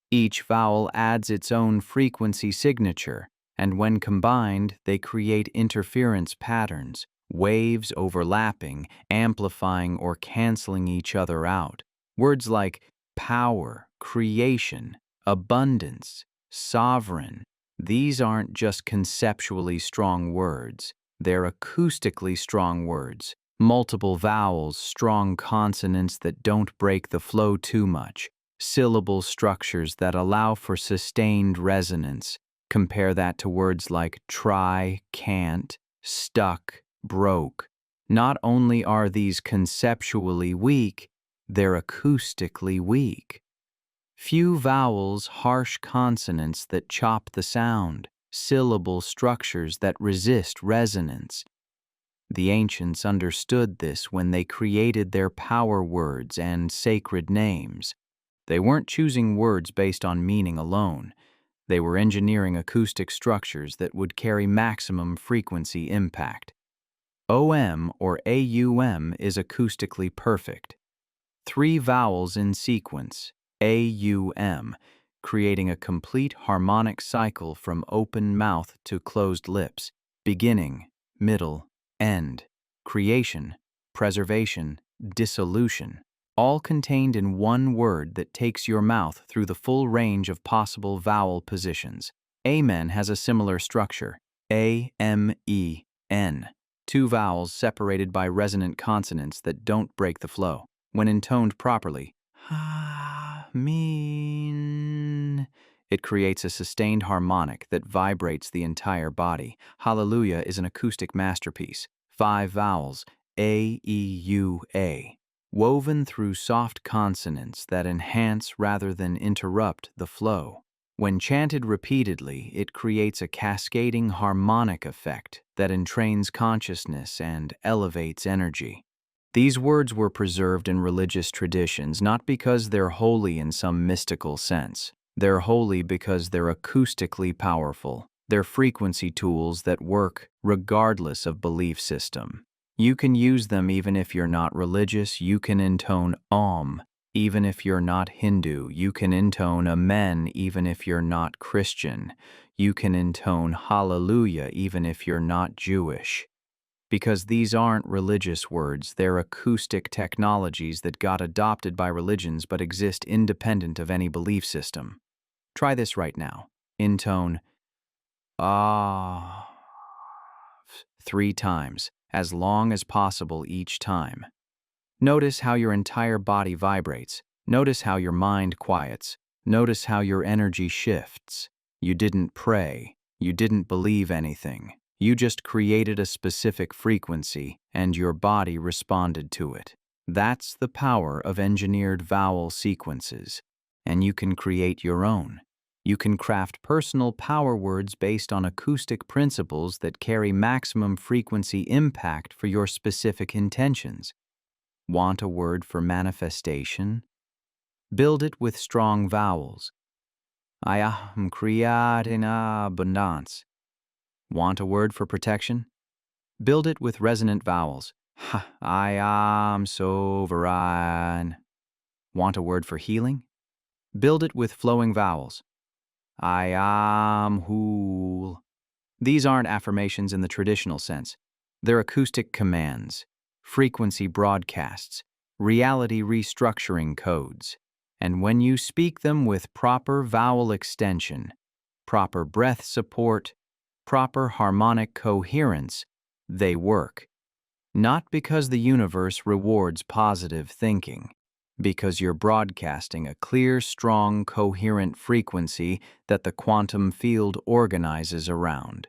Each vowel adds its own frequency signature, and when combined, they create interference patterns, waves overlapping, amplifying, or canceling each other out. Words like power, creation, abundance, sovereign. These aren't just conceptually strong words, they're acoustically strong words. Multiple vowels, strong consonants that don't break the flow too much, syllable structures that allow for sustained resonance. Compare that to words like try, can't, stuck, broke. Not only are these conceptually weak, they're acoustically weak. Few vowels, harsh consonants that chop the sound, syllable structures that resist resonance. The ancients understood this when they created their power words and sacred names. They weren't choosing words based on meaning alone. They were engineering acoustic structures that would carry maximum frequency impact. OM or AUM is acoustically perfect. 3 vowels in sequence, AUM, creating a complete harmonic cycle from open mouth to closed lips, beginning, middle, end, creation, preservation, dissolution, all contained in one word that takes your mouth through the full range of possible vowel positions. Amen has a similar structure, A-M-E-N, 2 vowels separated by resonant consonants that don't break the flow. When intoned properly, mean, it creates a sustained harmonic that vibrates the entire body. Hallelujah is an acoustic masterpiece. 5 vowels, A-E-U-A, woven through soft consonants that enhance rather than interrupt the flow. When chanted repeatedly, it creates a cascading harmonic effect that entrains consciousness and elevates energy. These words were preserved in religious traditions not because they're holy in some mystical sense. They're holy because they're acoustically powerful. They're frequency tools that work regardless of belief system. You can use them even if you're not religious. You can intone Om even if you're not Hindu. You can intone Amen even if you're not Christian. You can intone Hallelujah even if you're not Jewish. Because these aren't religious words, they're acoustic technologies that got adopted by religions but exist independent of any belief system. Try this right now. Intone ah 3 times, as long as possible each time. Notice how your entire body vibrates. Notice how your mind quiets. Notice how your energy shifts. You didn't pray. You didn't believe anything. You just created a specific frequency, and your body responded to it. That's the power of engineered vowel sequences. And you can create your own. You can craft personal power words based on acoustic principles that carry maximum frequency impact for your specific intentions. Want a word for manifestation? Build it with strong vowels. I am creating abundance. Want a word for protection? Build it with resonant vowels. I am sovereign. Want a word for healing? Build it with flowing vowels. I am whole. These aren't affirmations in the traditional sense. They're acoustic commands, frequency broadcasts, reality restructuring codes. And when you speak them with proper vowel extension, proper breath support, proper harmonic coherence, they work. Not because the universe rewards positive thinking, because you're broadcasting a clear, strong, coherent frequency that the quantum field organizes around.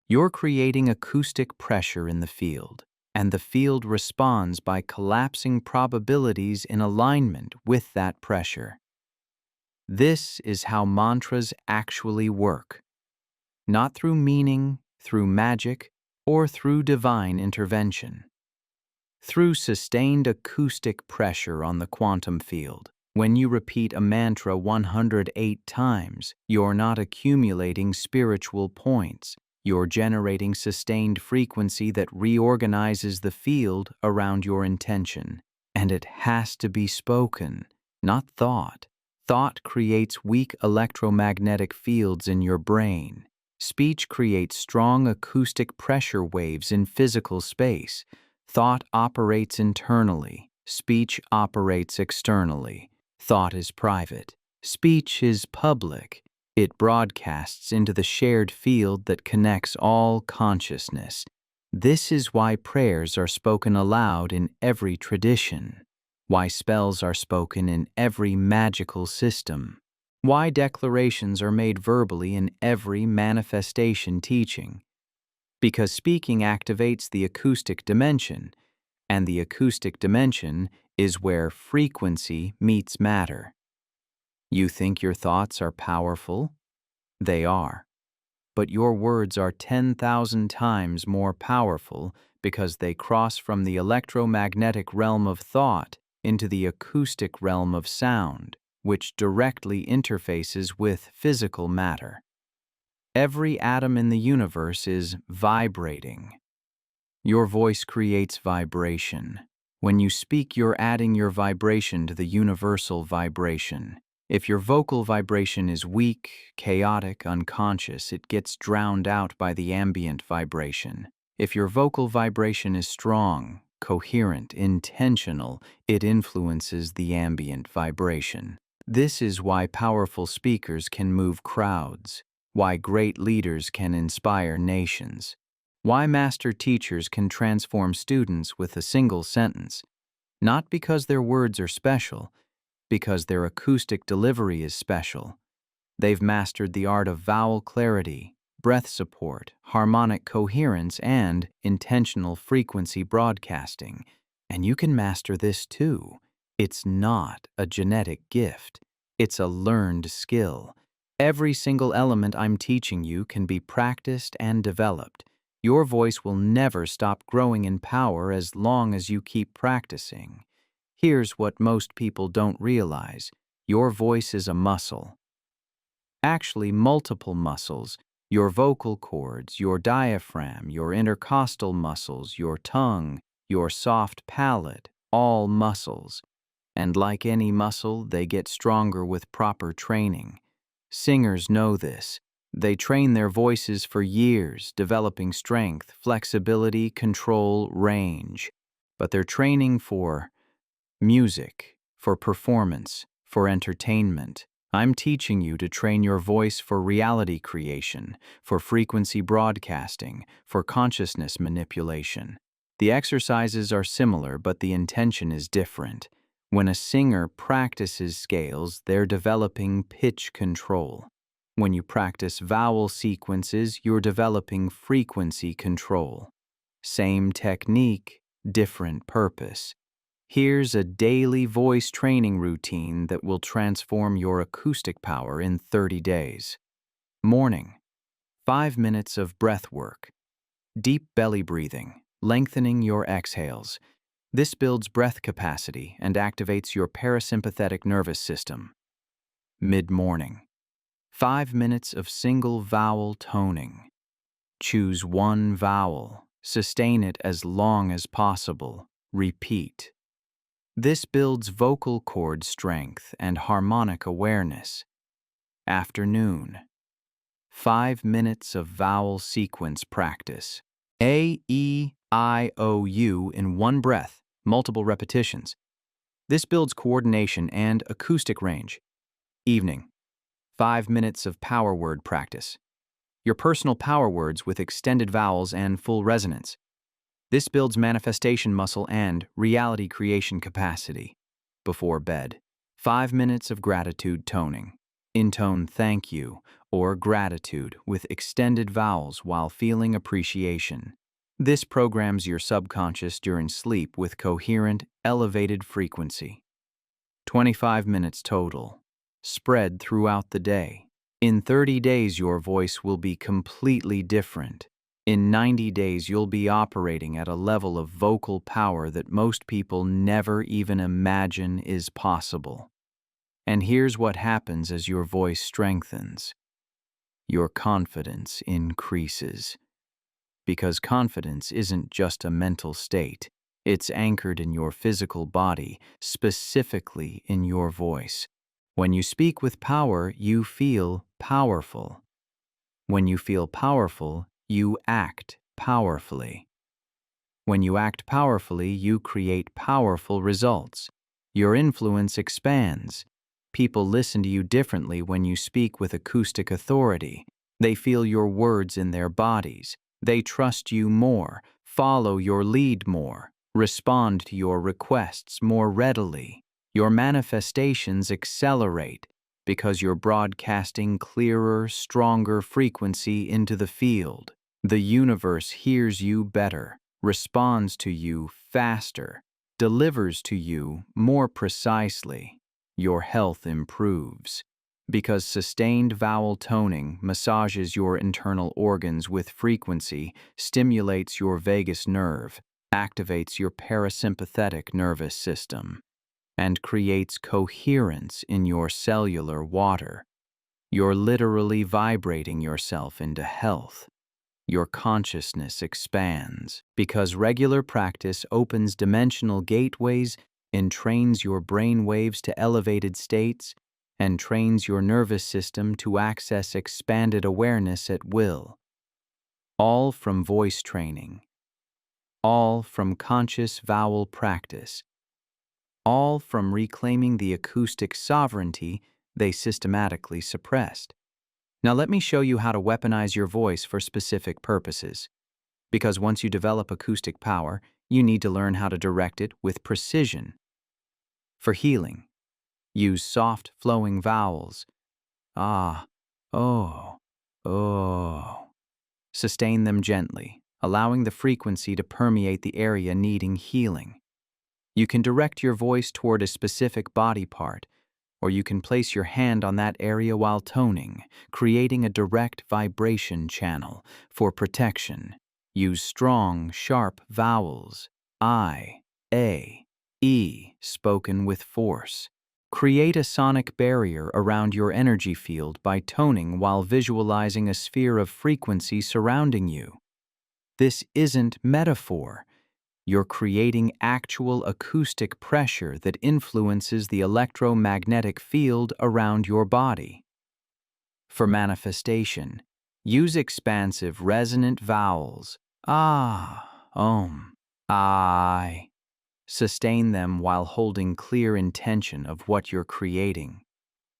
You're creating acoustic pressure in the field, and the field responds by collapsing probabilities in alignment with that pressure. This is how mantras actually work. Not through meaning, through magic, or through divine intervention. Through sustained acoustic pressure on the quantum field. When you repeat a mantra 108 times, you're not accumulating spiritual points. You're generating sustained frequency that reorganizes the field around your intention. And it has to be spoken, not thought. Thought creates weak electromagnetic fields in your brain. Speech creates strong acoustic pressure waves in physical space. Thought operates internally. Speech operates externally. Thought is private. Speech is public. It broadcasts into the shared field that connects all consciousness. This is why prayers are spoken aloud in every tradition, why spells are spoken in every magical system, why declarations are made verbally in every manifestation teaching. Because speaking activates the acoustic dimension, and the acoustic dimension is where frequency meets matter. You think your thoughts are powerful? They are. But your words are 10,000 times more powerful because they cross from the electromagnetic realm of thought into the acoustic realm of sound, which directly interfaces with physical matter. Every atom in the universe is vibrating. Your voice creates vibration. When you speak, you're adding your vibration to the universal vibration. If your vocal vibration is weak, chaotic, unconscious, it gets drowned out by the ambient vibration. If your vocal vibration is strong, coherent, intentional, it influences the ambient vibration. This is why powerful speakers can move crowds, why great leaders can inspire nations, why master teachers can transform students with a single sentence, not because their words are special, because their acoustic delivery is special. They've mastered the art of vowel clarity, breath support, harmonic coherence, and intentional frequency broadcasting. And you can master this too. It's not a genetic gift. It's a learned skill. Every single element I'm teaching you can be practiced and developed. Your voice will never stop growing in power as long as you keep practicing. Here's what most people don't realize. Your voice is a muscle. Actually, multiple muscles. Your vocal cords, your diaphragm, your intercostal muscles, your tongue, your soft palate, all muscles. And like any muscle, they get stronger with proper training. Singers know this. They train their voices for years, developing strength, flexibility, control, range. But they're training for music, for performance, for entertainment. I'm teaching you to train your voice for reality creation, for frequency broadcasting, for consciousness manipulation. The exercises are similar, but the intention is different. When a singer practices scales, they're developing pitch control. When you practice vowel sequences, you're developing frequency control. Same technique, different purpose. Here's a daily voice training routine that will transform your acoustic power in 30 days. Morning, 5 minutes of breath work. Deep belly breathing, lengthening your exhales. This builds breath capacity and activates your parasympathetic nervous system. Mid-morning, 5 minutes of single vowel toning. Choose one vowel, sustain it as long as possible, repeat. This builds vocal cord strength and harmonic awareness. Afternoon, 5 minutes of vowel sequence practice. A, E, I, O, U in one breath, multiple repetitions. This builds coordination and acoustic range. Evening, 5 minutes of power word practice. Your personal power words with extended vowels and full resonance. This builds manifestation muscle and reality creation capacity. Before bed, 5 minutes of gratitude toning. Intone thank you or gratitude with extended vowels while feeling appreciation. This programs your subconscious during sleep with coherent, elevated frequency. 25 minutes total, spread throughout the day. In 30 days, your voice will be completely different. In 90 days, you'll be operating at a level of vocal power that most people never even imagine is possible. And here's what happens as your voice strengthens. Your confidence increases. Because confidence isn't just a mental state. It's anchored in your physical body, specifically in your voice. When you speak with power, you feel powerful. When you feel powerful, you act powerfully. When you act powerfully, you create powerful results. Your influence expands. People listen to you differently when you speak with acoustic authority. They feel your words in their bodies. They trust you more, follow your lead more, respond to your requests more readily. Your manifestations accelerate because you're broadcasting clearer, stronger frequency into the field. The universe hears you better, responds to you faster, delivers to you more precisely. Your health improves because sustained vowel toning massages your internal organs with frequency, stimulates your vagus nerve, activates your parasympathetic nervous system, and creates coherence in your cellular water. You're literally vibrating yourself into health. Your consciousness expands because regular practice opens dimensional gateways, entrains your brain waves to elevated states, and trains your nervous system to access expanded awareness at will. All from voice training. All from conscious vowel practice. All from reclaiming the acoustic sovereignty they systematically suppressed. Now let me show you how to weaponize your voice for specific purposes. Because once you develop acoustic power, you need to learn how to direct it with precision. For healing, use soft, flowing vowels. Ah, oh, oh. Sustain them gently, allowing the frequency to permeate the area needing healing. You can direct your voice toward a specific body part, or you can place your hand on that area while toning, creating a direct vibration channel. For protection, use strong, sharp vowels, I, A, E, spoken with force. Create a sonic barrier around your energy field by toning while visualizing a sphere of frequency surrounding you. This isn't metaphor. You're creating actual acoustic pressure that influences the electromagnetic field around your body. For manifestation, use expansive resonant vowels. Ah, I. Sustain them while holding clear intention of what you're creating.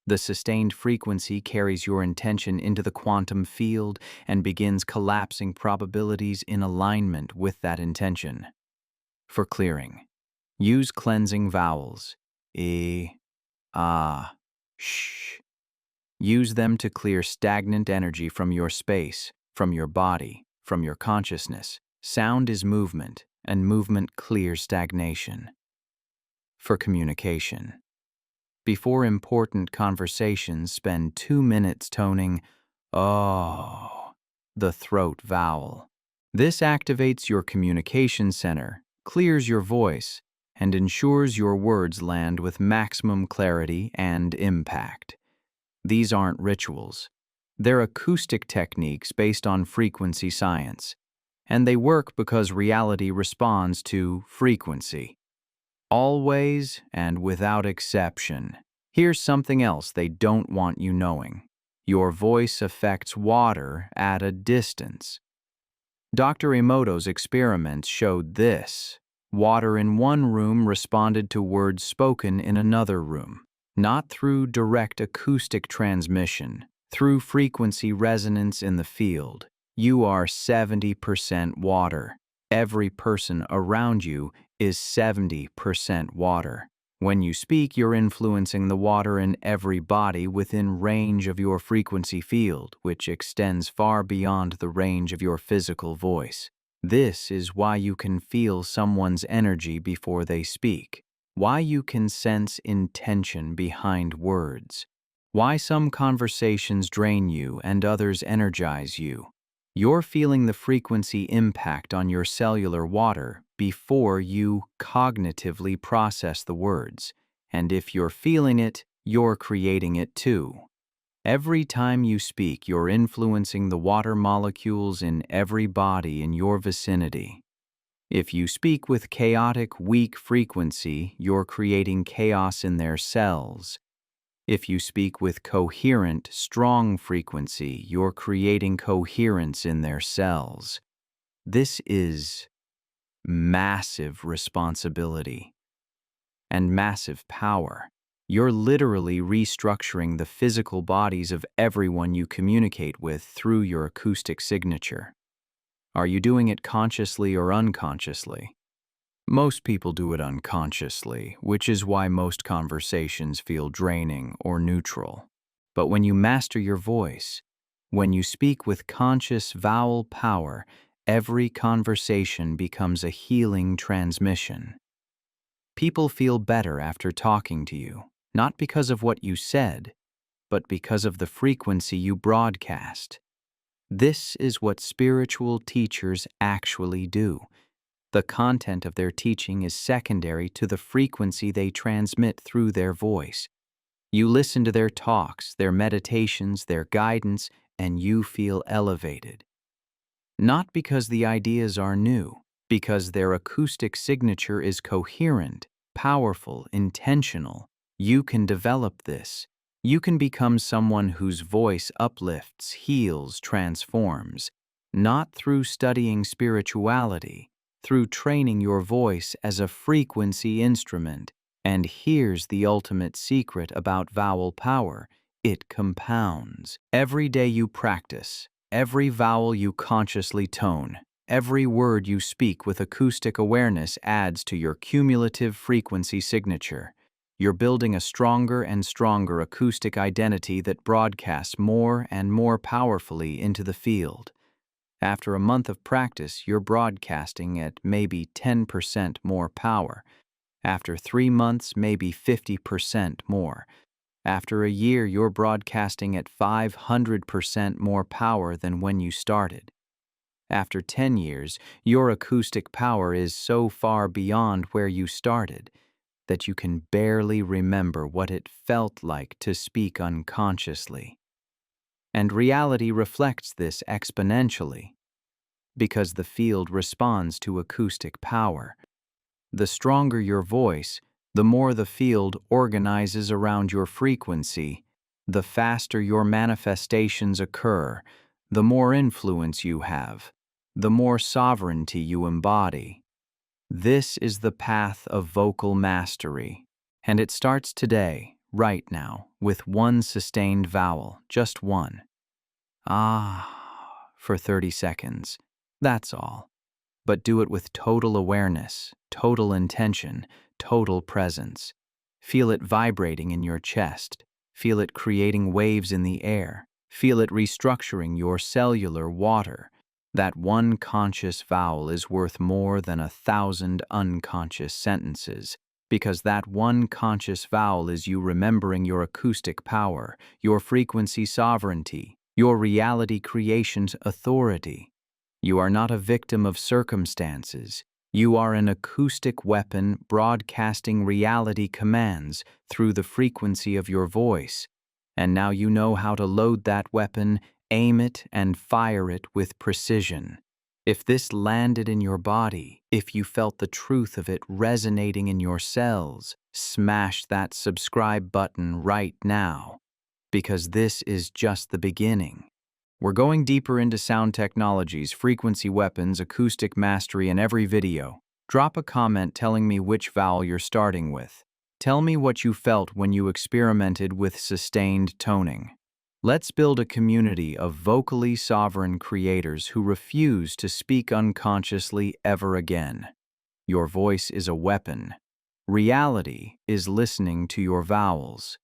The sustained frequency carries your intention into the quantum field and begins collapsing probabilities in alignment with that intention. For clearing, use cleansing vowels. E, ah, sh. Use them to clear stagnant energy from your space, from your body, from your consciousness. Sound is movement, and movement clears stagnation. For communication, before important conversations, spend 2 minutes toning oh, the throat vowel. This activates your communication center, clears your voice, and ensures your words land with maximum clarity and impact. These aren't rituals. They're acoustic techniques based on frequency science, and they work because reality responds to frequency. Always and without exception. Here's something else they don't want you knowing. Your voice affects water at a distance. Dr. Emoto's experiments showed this. Water in one room responded to words spoken in another room, not through direct acoustic transmission, through frequency resonance in the field. You are 70% water. Every person around you is 70% water. When you speak, you're influencing the water in every body within range of your frequency field, which extends far beyond the range of your physical voice. This is why you can feel someone's energy before they speak, why you can sense intention behind words, why some conversations drain you and others energize you. You're feeling the frequency impact on your cellular water before you cognitively process the words. And if you're feeling it, you're creating it too. Every time you speak, you're influencing the water molecules in every body in your vicinity. If you speak with chaotic, weak frequency, you're creating chaos in their cells. If you speak with coherent, strong frequency, you're creating coherence in their cells. This is massive responsibility and massive power. You're literally restructuring the physical bodies of everyone you communicate with through your acoustic signature. Are you doing it consciously or unconsciously? Most people do it unconsciously, which is why most conversations feel draining or neutral. But when you master your voice, when you speak with conscious vowel power, every conversation becomes a healing transmission. People feel better after talking to you, not because of what you said, but because of the frequency you broadcast. This is what spiritual teachers actually do. The content of their teaching is secondary to the frequency they transmit through their voice. You listen to their talks, their meditations, their guidance, and you feel elevated. Not because the ideas are new, because their acoustic signature is coherent, powerful, intentional. You can develop this. You can become someone whose voice uplifts, heals, transforms, not through studying spirituality, through training your voice as a frequency instrument. And here's the ultimate secret about vowel power: it compounds. Every day you practice, every vowel you consciously tone, every word you speak with acoustic awareness adds to your cumulative frequency signature. You're building a stronger and stronger acoustic identity that broadcasts more and more powerfully into the field. After a month of practice, you're broadcasting at maybe 10% more power. After 3 months, maybe 50% more. After a year, you're broadcasting at 500% more power than when you started. After 10 years, your acoustic power is so far beyond where you started that you can barely remember what it felt like to speak unconsciously. And reality reflects this exponentially, because the field responds to acoustic power. The stronger your voice, the more the field organizes around your frequency, the faster your manifestations occur, the more influence you have, the more sovereignty you embody. This is the path of vocal mastery, and it starts today, right now, with one sustained vowel, just one. Ah, for 30 seconds. That's all. But do it with total awareness, total intention, total presence. Feel it vibrating in your chest. Feel it creating waves in the air. Feel it restructuring your cellular water. That one conscious vowel is worth more than 1,000 unconscious sentences, because that one conscious vowel is you remembering your acoustic power, your frequency sovereignty, your reality creation's authority. You are not a victim of circumstances. You are an acoustic weapon broadcasting reality commands through the frequency of your voice. And now you know how to load that weapon, aim it, and fire it with precision. If this landed in your body, if you felt the truth of it resonating in your cells, smash that subscribe button right now, because this is just the beginning. We're going deeper into sound technologies, frequency weapons, acoustic mastery in every video. Drop a comment telling me which vowel you're starting with. Tell me what you felt when you experimented with sustained toning. Let's build a community of vocally sovereign creators who refuse to speak unconsciously ever again. Your voice is a weapon. Reality is listening to your vowels.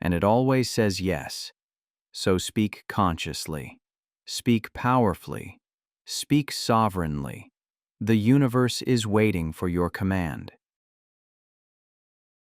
And it always says yes. So speak consciously, speak powerfully, speak sovereignly. The universe is waiting for your command.